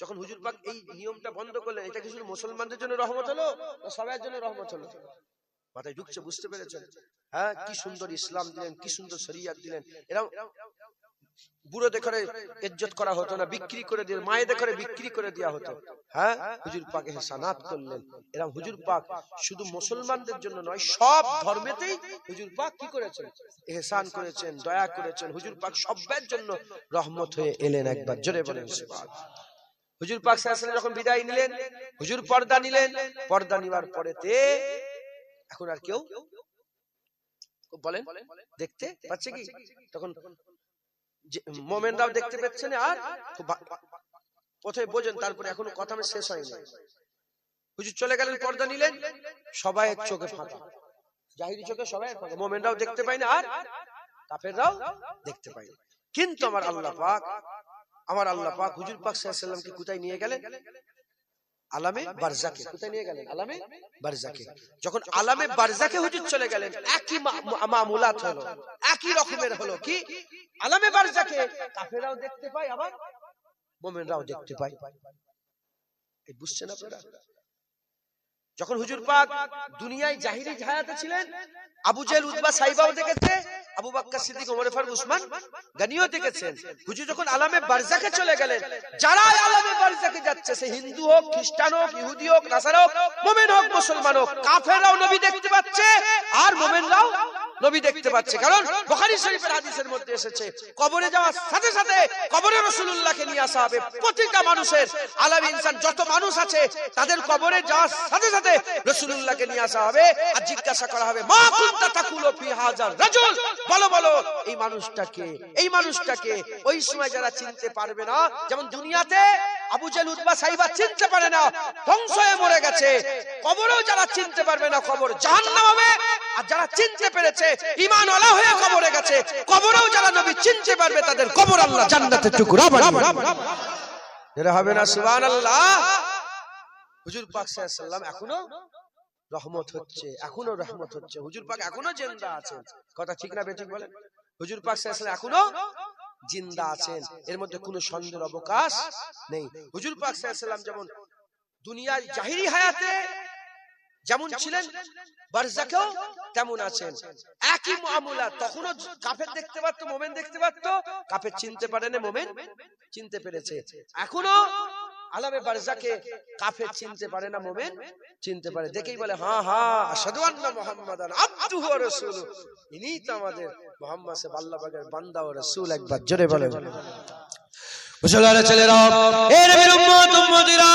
যখন হুজুর পাক এই নিয়মটা বন্ধ করলেন, এটা কি শুধু মুসলমানদের জন্য রহমত হলো না সবার জন্য রহমত হলো? মাথায় ঢুকছে, বুঝতে পেরেছেন? হ্যাঁ, কি সুন্দর ইসলাম দিলেন, কি সুন্দর শরিয়ত দিলেন। এরকম বুড়োদের ঘরে ইজ্জত করা হতো না, বিক্রি করে দিয়ে, মায়েদের ঘরে বিক্রি করে দেওয়া হতো। হ্যাঁ, হুজুর পাক ইহসানাত করলেন। এরকম হুজুর পাক শুধু মুসলমানদের জন্য নয়, সব ধর্মেতেই হুজুর পাক কি করেছেন? ইহসান করেছেন, দয়া করেছেন। হুজুর পাক সবার জন্য রহমত হয়ে এলেন। একবার জোরে বলেন সুবহানাল্লাহ। হুজুর পাক সাল্লাল্লাহু আলাইহি ওয়াসাল্লাম যখন বিদায় নিলেন, হুজুর পর্দা নিলেন। পর্দা নেওয়ার পরেতে এখন আর কেউ বলেন দেখতে পাচ্ছে কি? তখন মোমেনরাও দেখতে পাচ্ছেন, আর প্রথমে বোঝেন, তারপরে এখনো কথা আমি শেষ হয়নি। হুজুর চলে গেলেন, পর্দা নিলেন, সবাই চোখে ফাঁকা, জাহিরি চোখে সবাই ফাঁকা। মোমেনরাও দেখতে পায় না, আর কাফেররাও দেখতে পায় না। কিন্তু আমার আল্লাহ পাক হুজুর পাক সাল্লাল্লাহু আলাইহি ওয়াসাল্লামকে কোথায় নিয়ে গেলেন? আলামে বারজাকে। কোথায় নিয়ে গেলেন? আলামে বারজাকে। যখন আলামে বারজাকে হুজুর চলে গেলেন, একই মামুলাত হলো, একই রকমের হলো। কি? আলামে বারজাকে কাফেররাও দেখতে পায়, আবার মুমিনরাও দেখতে পায়। এই বুঝছেন আপনারা? যখন হুজুর পাক দুনিয়ায় জাহিরি হায়াতে ছিলেন, আবু জেহেল, উতবা, সাইবাও দেখেছে, আবু বকর সিদ্দিক, ওমর ফারুক, উসমান গনিও দেখেছেন। হুজুর যখন আলামে বারজাকে চলে গেলেন, যারা আলামে বারজাকে যাচ্ছে, সে হিন্দু হোক, খ্রিস্টান হোক, ইহুদি হোক, নাসারা হোক, মুমিন হোক, মুসলমান হোক, কাফেররাও নবী দেখতে পাচ্ছে, আর মুমিনরাও নবী দেখতে পাচ্ছে। কারণ বুখারী শরীফের হাদিসের মধ্যে এসেছে কবরে যাওয়ার সাথে সাথে কবরে রাসূলুল্লাহকে নিয়ে আসা হবে। প্রতিটা মানুষের আলাম ইনসান যত মানুষ আছে তাদের কবরে যাওয়ার সাথে সাথে রাসূলুল্লাহকে নিয়ে আসা হবে আর জিজ্ঞাসা করা হবে মা কুনতা তাকুলু ফি হাযার রাজুল, বলো বলো এই মানুষটাকে, এই মানুষটাকে। ওই সময় যারা চিনতে পারবে না, যেমন দুনিয়াতে আবু জেহেল উতবা সাইবা চিনতে পারে না, ধ্বংস হয়ে মরে গেছে, কবরেও যারা চিনতে পারবে না কবর জাহান্নাম হবে। আর যারা চিনতে পেরেছে ঈমানওয়ালা হয়ে কবরে গেছে, কবরেও যারা নবী চিনতে পারবে তাদের কবর আল্লাহ জান্নাতের টুকরা বানাবে। এরা হবে না সুবহানাল্লাহ। হুজুর পাক সাল্লাল্লাহু আলাইহি ওয়াসাল্লাম এখনো রহমত হচ্ছে, এখনো রহমত হচ্ছে। হুজুর পাক এখনো জিন্দা আছেন, কথা ঠিক না বেঠিক বলেন? হুজুর পাক সাল্লাল্লাহু আলাইহি ওয়াসাল্লাম এখনো জিন্দা আছেন, এর মধ্যে কোনো সন্দেহের অবকাশ নেই। হুজুর পাক সাল্লাল্লাহু আলাইহি ওয়াসাল্লাম যেমন দুনিয়ার জাহিরি হায়াতে যেমন ছিলেন, বারজাকেও তেমন আছেন। একই মুআমালা, তখনও কাফের দেখতে পারতো, মুমিন দেখতে পারতো, কাফের চিনতে পারে না, মুমিন চিনতে পেরেছে। এখনো আলামে বারজাকে কাফের চিনতে পারে না, মুমিন চিনতে পারে। দেখেই বলে হ্যাঁ হ্যাঁ আশহাদু আন্না মুহাম্মাদান আবদুহু ওয়া রাসূলুহু, ইনি তো আমাদের মুহাম্মদ সাহেব আল্লাহ পাকের বান্দা ও রাসূল। একবার জোরে বলে মুসলমানের ছেলেরা, এ নবীর উম্মত উম্মতিরা,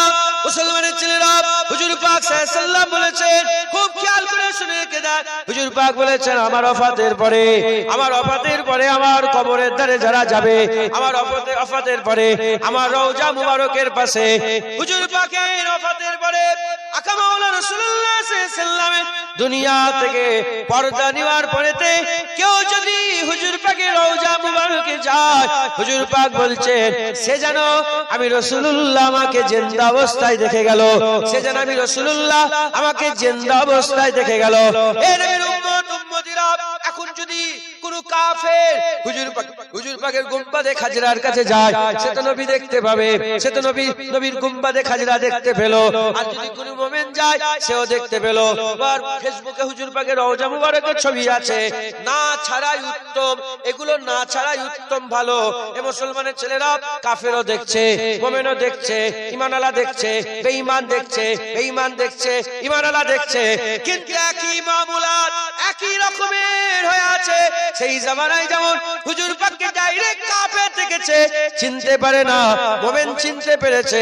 মুসলমানের ছেলেরা, হুজুর পাক সাল্লাল্লাহু আলাইহি ওয়াসাল্লাম বলেছেন, খুব খেয়াল করে শুনে কেদার, হুজুর পাক বলেছেন আমার ওফাতের পরে, আমার ওফাতের পরে আমার কবরের ধারে যারা যাবে, আমার ওফাতের পরে আমার রওজা মুবারকের পাশে, হুজুর পাকের ওফাতের পরে আকা মাওলানা রাসূলুল্লাহ সাল্লাল্লাহু আলাইহি ওয়াসাল্লামের দুনিয়া থেকে পর্দা নেওয়ার পরেতে কেউ যদি হুজুর পাকের রওজা মুবারকে যায়, হুজুর পাক বলছেন সে যেন আমি রাসূলুল্লাহ আমাকে জিন্দা অবস্থায় দেখে গেল, সে যেন আমি রাসূলুল্লাহ আমাকে জিন্দা অবস্থায় দেখে গেল। এ নবীর উম্মত উম্মতিরা, এখন যদি কোন কাফের হুজুর পাকের গুম্বাদে খাজরার কাছে যায়, সে তো নবী দেখতে পাবে, সে তো নবীর গুম্বাদে খাজরা দেখতে পেল। আর যদি কোন মুমিন যায় সেও দেখতে পেল। আর ফেসবুকে হুজুর পাকের রওজা মুবারকের ছবি আছে, না ছাড়াই উত্তম, এগুলো না ছাড়াই উত্তম ভালো। এ মুসলমানের ছেলেরা কাফেরও দেখছে, মুমিনও দেখছে, ঈমানওয়ালা দেখছে, বেঈমান দেখছে, বেঈমান দেখছে, ঈমানওয়ালা দেখছে, কিন্তু একই মামুলাত একই রকমের হয়ে আছে। সেই জামানায় যেমন হুজুর পাককে ডাইরেক্ট কাফের দেখেছে, চিনতে পারে না, মুমিন চিনতে পেরেছে,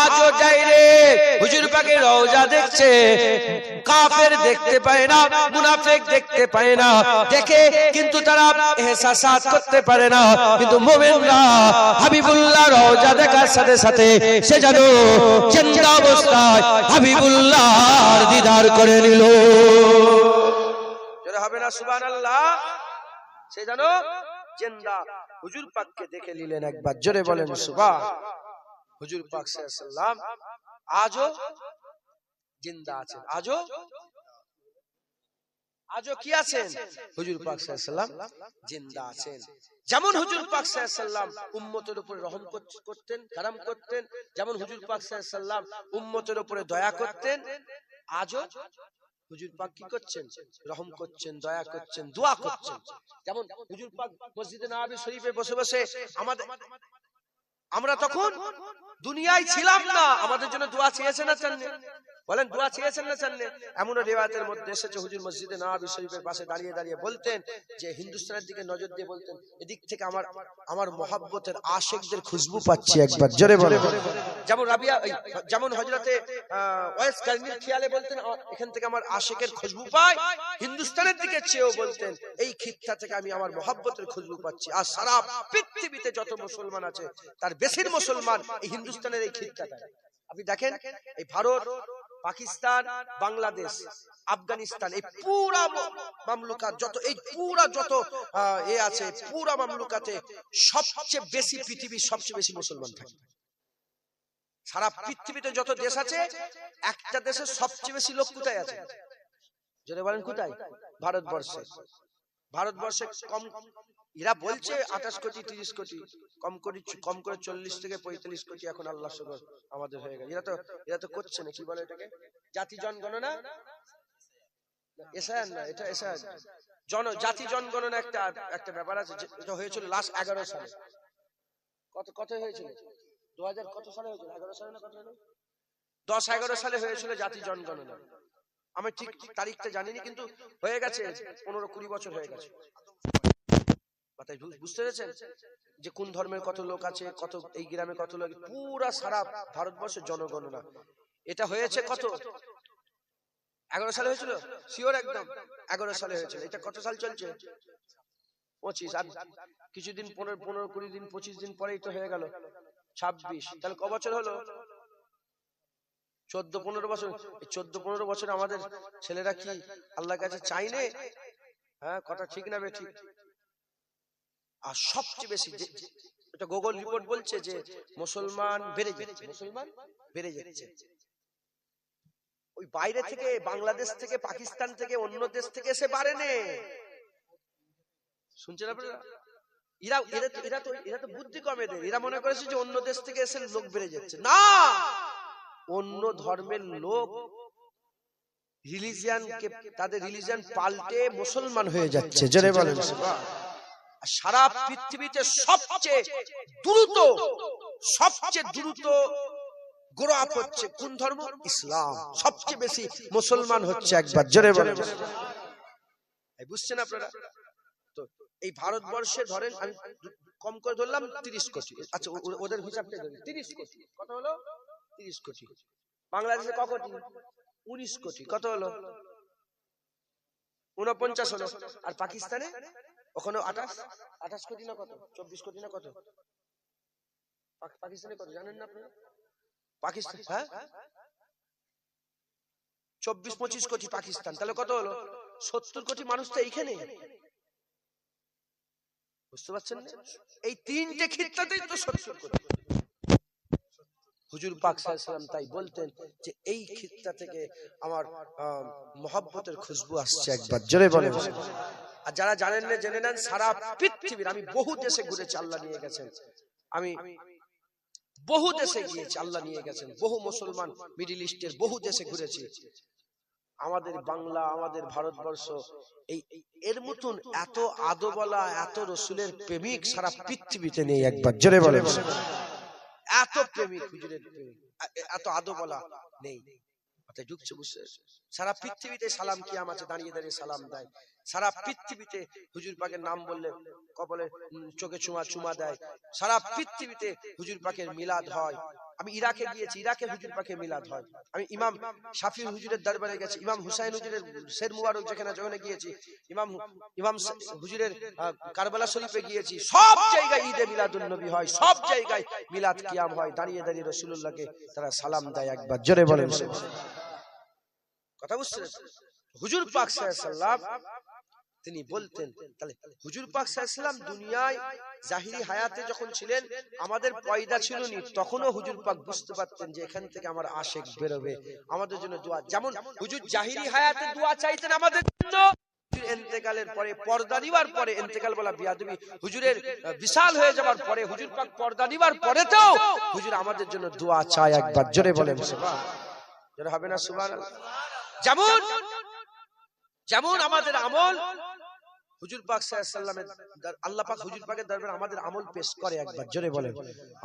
আজও ডাইরেক্ট হুজুর পাকের রওজা দেখছে, কাফের দেখতে পায় না, মুনাফিক দেখতে পায় না, দেখে কিন্তু তারা ইহসাসাত করতে পারে না। কিন্তু মুমিনরা হাবিবুল্লাহ রওজা দেখার সাথে সাথে সে যেন জিন্দা অবস্থায় হাবিবুল্লাহর দিদার করে নিল। জোরে হবে না সুবহানাল্লাহ? সে যেন জিন্দা হুজুর পাককে দেখে নিলেন। একবার জোরে বলেন সুবহান। হুজুর পাক সাল্লাল্লাহু আলাইহি ওয়াসাল্লাম আজও জিন্দা আছেন, আজও কি আছেন? হুজুর পাক সাল্লাল্লাহু আলাইহি ওয়াসাল্লাম জিন্দা আছেন। যেমন হুজুর পাক সাল্লাল্লাহু আলাইহি ওয়াসাল্লাম উম্মতের উপরে রহম করতেন, কারাম করতেন, যেমন হুজুর পাক সাল্লাল্লাহু আলাইহি ওয়াসাল্লাম উম্মতের উপরে দয়া করতেন, আজও হুজুর পাক কি করছেন? রহম করছেন, দয়া করছেন, দোয়া করছেন। যেমন হুজুর পাক মসজিদে নববী শরীফে বসে বসে আমরা তখন দুনিয়ায় ছিলাম না, আমাদের জন্য দোয়া চেয়েছেন না চাননি? বলেন দোয়া চেয়েছেন না চাননি? এমন রিওয়ায়াতের মধ্যে এসেছে হুজুর মসজিদে নববী শরীফের পাশে দাঁড়িয়ে দাঁড়িয়ে বলতেন যে হিন্দুস্তানের দিকে নজর দিয়ে বলতেন, এদিক থেকে আমার মহব্বতের আশিকদের খুশবু পাচ্ছি। একবার জোরে বলে। যেমন রাবিয়া, যেমন হযরতে ওয়াইস কারনির খেয়ালে বলতেন এখান থেকে আমার আশিকের খুশবু পাই, হিন্দুস্তানের দিকে চেয়েও বলতেন এই খিত্তা থেকে আমি আমার মহব্বতের খুশবু পাচ্ছি। আর সারা পৃথিবীতে যত মুসলমান আছে তার বেশির মুসলমান এই হিন্দুস্তানের এই খিত্তাটায়। আপনি দেখেন এই ভারত, পাকিস্তান, বাংলাদেশ, আফগানিস্তান, এই পুরা মামলুকাত যত, এই পুরা যত এ আছে, পুরা মামলুকাতে সবচেয়ে বেশি, পৃথিবীর সবচেয়ে বেশি মুসলমান থাকে। সারা পৃথিবীতে যত দেশ আছে, একটা দেশে সবচেয়ে বেশি লোক কোথায় আছে? যদি বলেন কোথায়? ভারতবর্ষে। ভারতবর্ষে কম, এরা বলছে 28 কোটি 30 কোটি, কম করে 40 থেকে 45 কোটি এখন আল্লাহ শুকর আমাদের হয়ে গেছে। এরা তো করছে না, কি বলে এটাকে? জাতি জনগণনা, এসআইআর না, এটা এসআইআর, জাতি জনগণনা একটা ব্যাপার আছে, এটা হয়েছিল লাস্ট 11 সালে। কত হয়েছিল? 2000 কত সালে হয়েছিল? 11 সালে না কত হলো? 10-11 সালে হয়েছিল জাতি জনগণনা। আমি ঠিক তারিখটা জানিনি, কিন্তু হয়ে গেছে 15-20 বছর হয়ে গেছে। বুঝতে পেরেছেন যে কোন ধর্মের কত লোক আছে, কত এই গ্রামে কত লোক, পুরা সারা ভারতবর্ষের জনগণনা। এটা হয়েছে কত 11 সালে হয়েছিল, শিওর একদম 11 সালে হয়েছিল। এটা কত সাল চলছে? 25। আর কিছুদিন 15-20 দিন 25 দিন পরেই তো হয়ে গেল 26। তাহলে ক বছর হলো? 14-15 বছর। এই 14-15 বছর আমাদের ছেলেরা কি আল্লাহর কাছে চাইনে? হ্যাঁ, কথা ঠিক না বে ঠিক? আর সবচেয়ে বেশি এটা গুগল রিপোর্ট বলছে যে মুসলমান বেড়ে যাচ্ছে, মুসলমান বেড়ে যাচ্ছে। ওই বাইরে থেকে, বাংলাদেশ থেকে, পাকিস্তান থেকে, অন্য দেশ থেকে এসে বাড়েনে। শুনছেন আপনারা? এরা তো বুদ্ধি কম এদের। এরা মনে করেছে যে অন্য দেশ থেকে এসে লোক বেড়ে যাচ্ছে। না, অন্য ধর্মের লোক রিলিজিয়ানকে, তাদের রিলিজিয়ান পাল্টে মুসলমান হয়ে যাচ্ছে। জোরে বলেন সুবহান। সারা পৃথিবীতে সবচেয়ে দ্রুত গ্রো আপ হচ্ছে কোন ধর্ম? ইসলাম। সবচেয়ে বেশি মুসলমান হচ্ছে একবার। জোরে বলেন। বুঝছেন আপনারা? তো এই ভারতবর্ষে ধরেন, আমি কম করে ধরলাম 30 কোটি। আচ্ছা, ওদের হিসাবটা 30 কোটি। কত হলো? 30 কোটি। বাংলাদেশে ক কোটি? 19 কোটি। কত হলো? 49 হলো। আর পাকিস্তানে ওখানে 28 কোটি না কত? 24 কোটি না কত? পাকিস্তানে কত জানেন না আপনারা? পাকিস্তান, হ্যাঁ, 24-25 কোটি পাকিস্তান। তাহলে কত হলো? 70 কোটি মানুষ তো এইখানে। বুঝতে পারছেন না? এই তিনটে ক্ষেত্রতেই তো 70 কোটি। হুজুর পাক সাল্লাল্লাহু আলাইহি ওয়াসাল্লাম তাই বলতেন যে এই খিত্তা থেকে আমার মহব্বতের খুশবু আসছে একবার। জোরে বলেন। আর যারা জানেন না জেনে নেন, সারা পৃথিবীর আমি বহু দেশে ঘুরেছি, আল্লাহ নিয়ে গেছেন। আমি বহু দেশে গিয়েছি, আল্লাহ নিয়ে গেছেন। বহু মুসলমান মিডল ইস্টের বহু দেশে ঘুরেছি। আমাদের বাংলা, আমাদের ভারতবর্ষ এর মতন এত আদবলা, এত রসুলের প্রেমিক সারা পৃথিবীতে নেই একবার। জোরে বলেন। এত প্রেমিক, হুজুরের প্রেমিক, এত আদবলা নেই। ঢুকছে, বুঝছে? সারা পৃথিবীতে সালাম কিয়াম আছে, দাঁড়িয়ে দাঁড়িয়ে সালাম দেয়। সারা পৃথিবীতে হুজুর পাকের নাম বললে কপালে চোখে চুমা দেয়। সারা পৃথিবীতে হুজুর পাকের মিলাদ হয়। আমি ইরাকে গিয়েছি, ইরাকে হুজুর পাকের মিলাদ হয়। আমি ইমাম শাফি হুজুরের দরবারে গেছি, ইমাম হুসাইন হুজুরের শের মুবারক যেখানে গিয়েছি, ইমাম হুজুরের কারবালা শরীফে গিয়েছি। সব জায়গায় ঈদে মিলাদুন নবী হয়, সব জায়গায় মিলাদ কিয়াম হয়। দাঁড়িয়ে দাঁড়িয়ে রাসূলুল্লাহকে তারা সালাম দেয় একবার। জোরে বলেন। কথা বুঝছেন? হুজুর পাক সাল্লাল্লাহু আলাইহি ওয়াসাল্লাম তিনি বলতেন, তাহলে হুজুর পাক সাল্লাল্লাহু আলাইহি ওয়াসাল্লাম দুনিয়ায় জাহিরি হায়াতে যখন ছিলেন, আমাদের পয়দা ছিল না, তখনও হুজুর পাক বুঝতে পারতেন যে এখান থেকে আমার আশিক বেরোবে, আমাদের জন্য দোয়া। যেমন হুজুর জাহিরি হায়াতে দোয়া চাইতেন আমাদের জন্য, ইন্তেকালের পরে, পর্দা নিবার পরে, ইন্তেকাল বলা বিয়াদবি, হুজুরের বিশাল হয়ে যাবার পরে, হুজুর পাক পর্দা নিবার পরেতেও হুজুর আমাদের জন্য দোয়া চায় একবার। জোরে বলেন সুবহান। জোরে হবে না সুবহানাল্লাহ? যেমন আমাদের আমল হুজুর পাক সাল্লাল্লাহু আলাইহি ওয়াসাল্লামের, আল্লাহ পাক হুজুর পাকের দরবারে আমাদের আমল পেশ করে একবার। জোরে বলেন।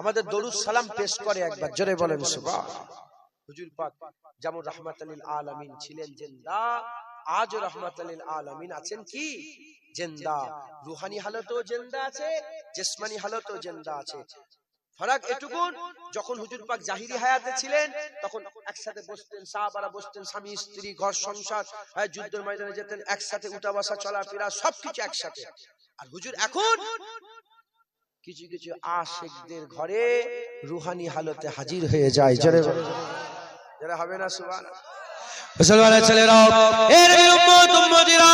আমাদের দরুদ সালাম পেশ করে একবার। জোরে বলেন সুবহান। হুজুর পাক যেমন রাহমাতাল লিল আলামিন ছিলেন জিন্দা, আজও রাহমাতাল লিল আলামিন আছেন কি? জিন্দা। রূহানি হালতেও জিন্দা আছে, জিসমানি হালতেও জিন্দা আছে। ফারাক এটুকুন, যখন হুজুর পাক জাহিরি হায়াতে ছিলেন তখন একসাথে বসতেন, সাহাবারা বসতেন, স্বামী স্ত্রী, ঘর সংসার, যুদ্ধের ময়দানে যেতেন একসাথে, উঠা বসা চলাফেরা সবকিছু একসাথে। আর হুজুর এখন কিছু কিছু আশিকদের ঘরে রূহানি হালতে হাজির হয়ে যায়। যারা হবে না সুবহানাল্লাহ? মুসলমানের ছেলেরা, এর উম্মত উম্মতিরা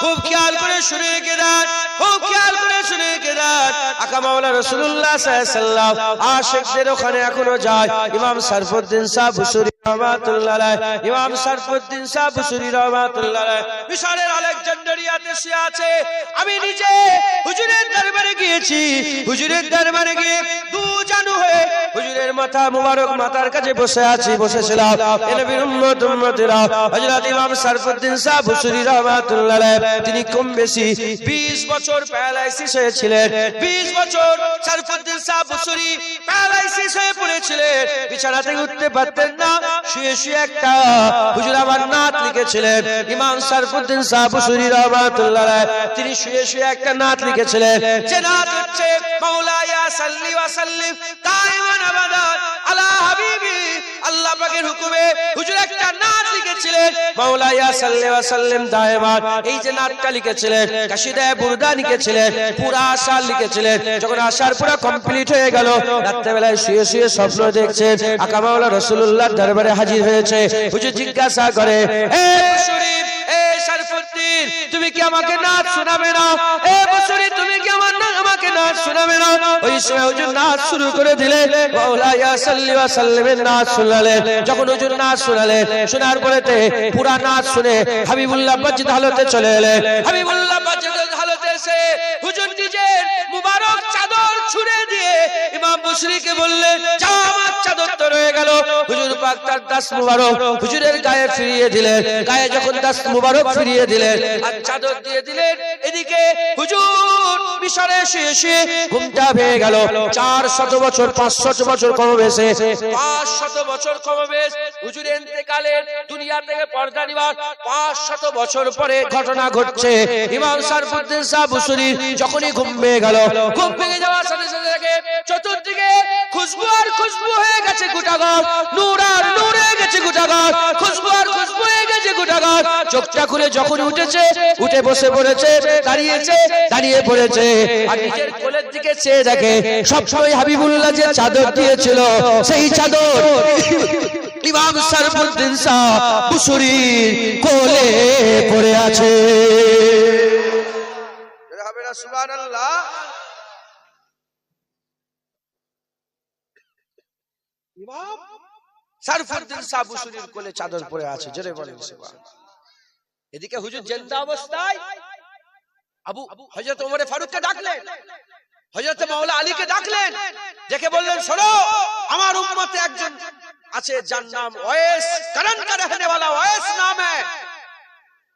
খুব খেয়াল করে শুনে রেখে দেন, খুব খেয়াল করে শুনে রেখে দেন। আকা মাওলা রাসূলুল্লাহ সাল্লাল্লাহু আলাইহি ওয়াসাল্লাম আশিকদের ওখানে এখনো যায়। ইমাম শরফুদ্দিন সাহেব বুসরি রাহমাতুল্লাহ আলাইহি, ইমাম শরফুদ্দিন সাহেব বুসরি রাহমাতুল্লাহ আলাইহি মিশরের আলেকজান্ড্রিয়াতে শুয়ে আছে। আমি নিজে হুজুরের দরবারে গিয়েছি, হুজুরের দরবারে গিয়ে দুজানু হয়ে হুজুরের মাথা মুবারক, মাথার কাছে বসেছিলাম। এ নবীর উম্মত উম্মতিরা, হযরত ইমাম শরফুদ্দিন সাহেব বুসরি রাহমাতুল্লাহ আলাইহি তিনি কম বেশি 20 বছর প্যারালাইসিস হয়েছিলেন। 20 বছর শরফুদ্দিন সাহেব বুসরি প্যারালাইসিস হয়ে পড়েছিলেন, বিছানা থেকে উঠতে পারতেন না, শুয়ে শুয়ে একটা হুজুর আমার নাত লিখেছিলেন ইমাম সারফুদ্দিন সাহেব বুসরি রাহমাতুল্লাহ আলাইহি তিনি শুয়ে শুয়ে একটা নাত লিখেছিলেন যে নাত হচ্ছে মাওলায়া সাল্লি ওয়া সাল্লিম দাইমান আবাদান আলা হাবিবি আল্লাহ পাকের হুকুমে হুজুর একটা নাত লিখেছিলেন মাওলায়া সাল্লি ওয়া সাল্লিম দাইমান এই যে নাতটা লিখেছিলেন কাসিদা বুরদা লিখেছিলেন পুরা আশার লিখেছিলেন যখন আশার পুরা কমপ্লিট হয়ে গেল রাতে বেলায় শুয়ে শুয়ে স্বপ্ন দেখছেন আকা মাওলা রাসূলুল্লাহর দরবারে হাজির হয়েছে হুজুর জিজ্ঞাসা করে এ শরীফ এ শরফুদ্দিন তুমি কি আমাকে নাত শোনাবে না এ বসরি তুমি কি আমাকে নাত শোনাবে না ওই সময় হুজুর নাত শুরু করে দিলেন মাওলায়া সাল্লি ওয়া সাল্লিমের নাত শোনালেন যখন হুজুর নাত শোনালেন শোনার পরেতে পুরা নাত শুনে হাবিবুল্লাহ মসজিদ হালতে চলে এলেন হাবিবুল্লাহ মসজিদ হালতে এসে হুজুর নিজের মুবারক চাদর ছুঁড়ে দিয়ে ইমাম বুসরিকে বললেন যা আমার চাদর তো রয়ে গেল হুজুর পাক তার দাস মুবারক হুজুরের গায়ে ফিরিয়ে দিলেন গায়ে যখন দাস মুবারক ফিরিয়ে দিলেন আর চাদর দিয়ে দিলেন এদিকে হুজুর মিশরে শুয়ে শুয়ে ঘুমটা ভেঙে গেল 400 বছর 500 বছর কমবেশে 500 বছর কমবেশ হুজুরের ইন্তেকালের দুনিয়া থেকে পর্দা নিবার 500 বছর পরে ঘটনা ঘটছে ইমাম সারফুদ্দিন সাহেব বুসরি যখনই ঘুম ভেঙে গেল ঘুম ভেঙে যাওয়ার সাথে সাথে দেখে চতুর্দিকে খুশবু আর খুশবু হয়ে গেছে গোটাঘর নূর আর নূর হয়ে গেছে গোটাঘর খুশবু আর খুশবু হয়ে গেছে গোটাঘর চোখটা খুলে যখন উঠেছে উঠে বসে পড়েছে দাঁড়িয়েছে দাঁড়িয়ে পড়েছে আর নিজের কোলের দিকে চেয়ে দেখে সবসময় হাবিবুল্লাহ যে চাদর দিয়েছিল সেই চাদর ইমাম সারফুদ্দিন সাহেব বুসরি কোলে পড়ে আছে হবে না সুবহানাল্লাহ ইমাম সারফুদ্দিন সাহেব বুসরির কোলে চাদর পড়ে আছে জোরে বলেন সুবহানাল্লাহ এদিকে হুজুর জিন্দা অবস্থায় আবু হযরত ওমর ফারুককে ডাকলেন হযরত মাওলা আলীকে ডাকলেন দেখে বললেন শোনো আমার উম্মতে একজন আছে যার নাম ওয়েস করন কা রহনে वाला ওয়েস নাম है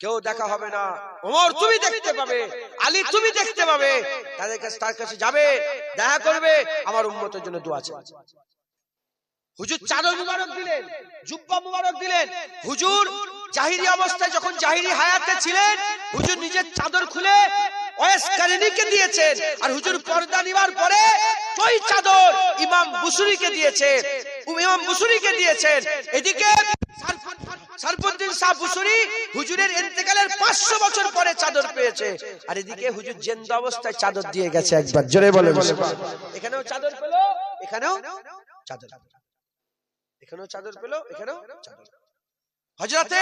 কেউ দেখা হবে না ওমর তুমি দেখতে পাবে আলী তুমি দেখতে পাবে তার কাছে যাবে দেখা করবে আমার উম্মতের জন্য দোয়া চাই হুজুর চাদর মুবারক দিলেন জুব্বা মুবারক দিলেন হুজুর জাহিরি অবস্থায় যখন জাহিরি হায়াতে ছিলেন হুজুর নিজের চাদর খুলে ওয়েস কারিনীকে দিয়েছেন আর হুজুর পর্দা নিবার পরে ওই চাদর ইমাম বুসরিকে দিয়েছেন ইমাম বুসরিকে দিয়েছেন এদিকে সারফুদ্দিন সাহেব বুসরি হুজুরের ইন্তেকালের 500 বছর পরে চাদর পেয়েছে আর এদিকে হুজুর জিন্দা অবস্থায় চাদর দিয়ে গেছে একবার জোরে বলেন এখানেও চাদর পেল এখানেও চাদর এখানেও চাদর পেল এখানেও চাদর হযরতে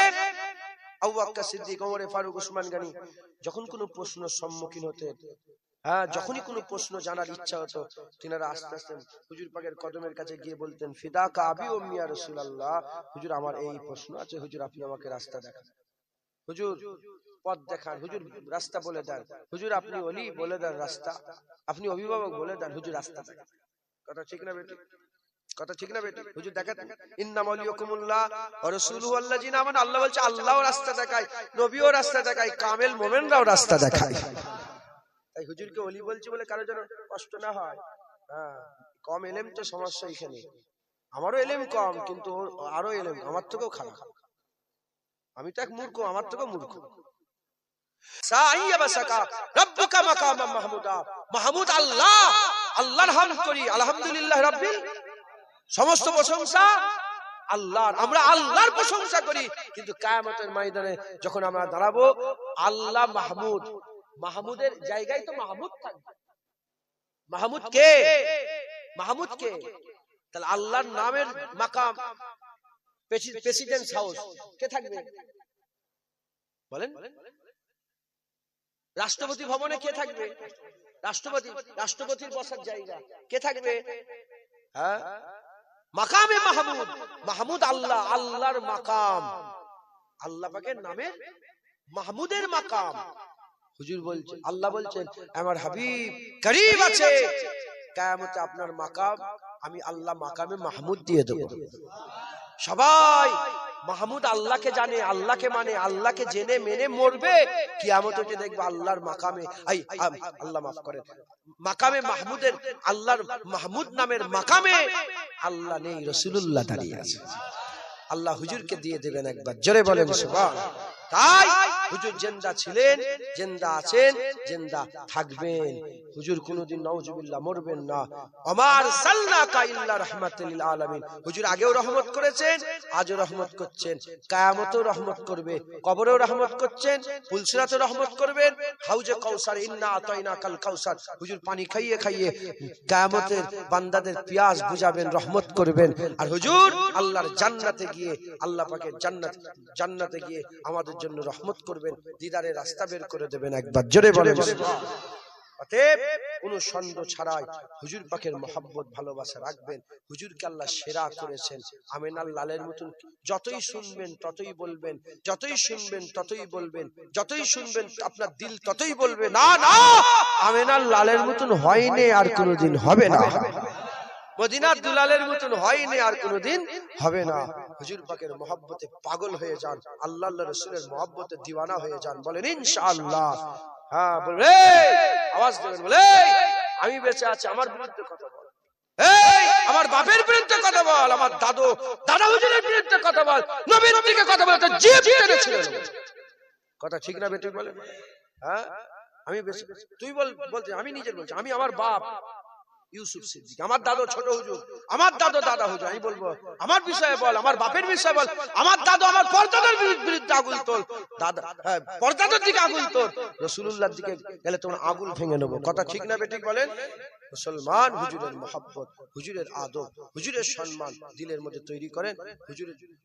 আবু বকর সিদ্দিক ওমর ফারুক ওসমান গনি যখন কোনো প্রশ্নের সম্মুখীন হতেন যখনই কোনো প্রশ্ন জানার ইচ্ছা হতো তিনারা আস্তে আস্তে হুজুর পাকের কদমের কাছে গিয়ে বলতেন ফিদাকা আবি উম্মি ইয়া রাসূলুল্লাহ হুজুর আমার এই প্রশ্ন আছে হুজুর আপনি আমাকে রাস্তা দেখান হুজুর পথ দেখান হুজুর রাস্তা বলে দেন হুজুর আপনি ওলি বলে দেন রাস্তা আপনি অভিভাবক বলে দেন হুজুর রাস্তা দেখান কথা ঠিক না বেটি কথা ঠিক না বেটি হুজুর দেখাতেন ইন্নামালিয়াকুমুল্লাহ ওয়া রাসূলুহু আল্লাযিনা আমানু আল্লাহ বলছে আল্লাহও রাস্তা দেখায় নবীও রাস্তা দেখায় কামেল মুমিনরাও রাস্তা দেখায় তাই হুজুরকে ওলি বলছি বলে কারো যেন কষ্ট না হয় কম ইলম তো সমস্যা এখানে আমারও ইলম কম কিন্তু আরো ইলম আমার থেকেও খারাপ আমি তো এক মূর্খ আমার থেকেও মূর্খ সাইয়াবাসাকা রব্বুকা মাকামাম মাহমুদা মাহমুদ আল্লাহ আল্লাহর হামদ করি আলহামদুলিল্লাহ রাব্বিল সমস্ত প্রশংসা আল্লাহর আমরা আল্লাহর প্রশংসা করি কিন্তু কিয়ামতের ময়দানে যখন আমরা দাঁড়াবো আল্লাহ মাহমুদ মাহমুদের জায়গায় তো মাহমুদ থাকবে মাহমুদ কে মাহমুদ কে তাহলে আল্লাহর নামের মাকাম প্রেসিডেন্ট হাউস কে থাকবে বলেন রাষ্ট্রপতি ভবনে কে থাকবে রাষ্ট্রপতির বসার জায়গা কে থাকবে হ্যাঁ মাকামে মাহমুদ মাহমুদ আল্লাহ আল্লাহর মাকাম আল্লাহ পাকের নামের মাহমুদের মাকাম হুজুর বলছেন আল্লাহ বলছেন আমার হাবিব করিব আছে কিয়ামতে আপনার মাকাম আমি আল্লাহ মাকামে মাহমুদ দিয়ে দেব সবাই মাহমুদ আল্লাহকে জানে আল্লাহকে মানে আল্লাহকে জেনে মেনে মরবে কিয়ামতে যে দেখবে আল্লাহর মাকামে আল্লাহ মাফ করেন মাকামে মাহমুদের আল্লাহর মাহমুদ নামের মাকামে আল্লাহ নেই রাসূলুল্লাহ দাঁড়িয়ে আছে আল্লাহ হুজুরকে দিয়ে দেবেন একবার জোরে বলেন সুবহানাল্লাহ। তাই হুজুর জিন্দা ছিলেন, জিন্দা আছেন, জিন্দা থাকবেন। হুজুর কোনদিন নাউজুবিল্লাহ মরবেন না। আমার সাল্লাকা ইল্লা রাহমাতাল লিল আলামিন। হুজুর আগেও রহমত করেছেন, আজও রহমত করছেন, কিয়ামতেও রহমত করবে, কবরেও রহমত করছেন, পুলসিরাতেও রহমত করবেন, হাউজে কাউসার ইন্না আতাইনাকাল কাউসার হুজুর পানি খাইয়ে খাইয়ে কিয়ামতের বান্দাদের পিয়াস বুঝাবেন, রহমত করবেন। আর হুজুর আল্লাহর জান্নাতে গিয়ে, আল্লাহ পাকের জান্নাতে গিয়ে আমাদের জন্য রহমত করবেন, দিদারের রাস্তা বের করে দেবেন একবার জোরে বলেন সুবহানাল্লাহ। অতএব কোন সন্দেহ ছাড়াই হুজুর পাকের মহব্বত ভালোবাসা রাখবেন। হুজুরকে আল্লাহ সেরা করেছেন। আমিনার লালের মতন যতই শুনবেন ততই বলবেন, যতই শুনবেন ততই বলবেন, যতই শুনবেন আপনার দিল ততই বলবে না না আমিনার লালের মতন হয়নি আর কোনোদিন হবে না, মদিনার দুলালের মতন হয়নি আর কোনোদিন হবে না। হুজুর পাকের মহব্বতে পাগল হয়ে যান, আল্লাহ রাসূলের মহব্বতে দিওয়ানা হয়ে যান, বলেন ইনশাআল্লাহ। হ্যাঁ বলবে, আওয়াজ দেবেন, বলে আমি বেঁচে আছি, আমার বিরুদ্ধে কথা বল, এই আমার বাপের বিরুদ্ধে কথা বল, আমার দাদা হুজুরের বিরুদ্ধে কথা বল, নবীর দিকে কথা বল, তো জিভ টেনে ছিঁড়ে নেব। কথা ঠিক না বেটি বলে? হ্যাঁ আমি বেঁচে, তুই বলতে আমি নিজের বলছি, আমি আমার বাপ ইউসুফ সিদ্দিক, আমার দাদু ছোট হুজুর, আমার দাদু দাদা হুজুর, আমি বলবো আমার বিষয়ে বল, আমার বাপের বিষয়ে বল, আমার দাদু আমার পর্দাদের বিরুদ্ধে আগুন তোল, দাদা পর্দাদের দিকে আগুন তোল, রাসূলুল্লাহর দিকে গেলে তোমার আগুন ভেঙে নেবো। কথা ঠিক না বেঠিক বলেন? মুসলমান হুজুরের মহব্বত, হুজুরের আদব, হুজুরের সম্মান দিলের মধ্যে তৈরি করেন,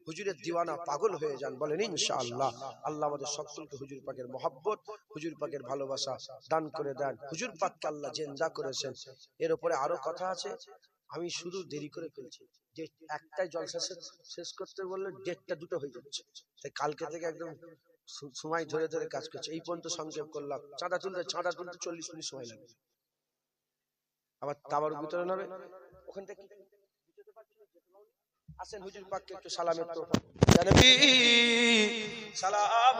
হুজুরের দিওয়ানা পাগল হয়ে যান, বলেন ইনশাআল্লাহ। আল্লাহ আমাদের সকলকে হুজুর পাকের মহব্বত, হুজুর পাকের ভালোবাসা দান করে দেন। হুজুর পাককে আল্লাহ জিন্দা করেছেন। এর উপরে আরো কথা আছে, আমি শুধু দেরি করে ফেলছি, যে একটাই জলসা শেষ করতে বললে 1:30 2টো হয়ে যাচ্ছে, তাই কালকে থেকে একদম সময় ধরে ধরে কাজ করছে। এই পর্যন্ত সংক্ষেপ করলাম। চাঁদা তুলতে 40 মিনিট সময় লাগে, আবার তাবার ভিতরে নেবে ওখান থেকে আসেন। হুজুর পাককে একটু সালামের তো জানাবি সালাম।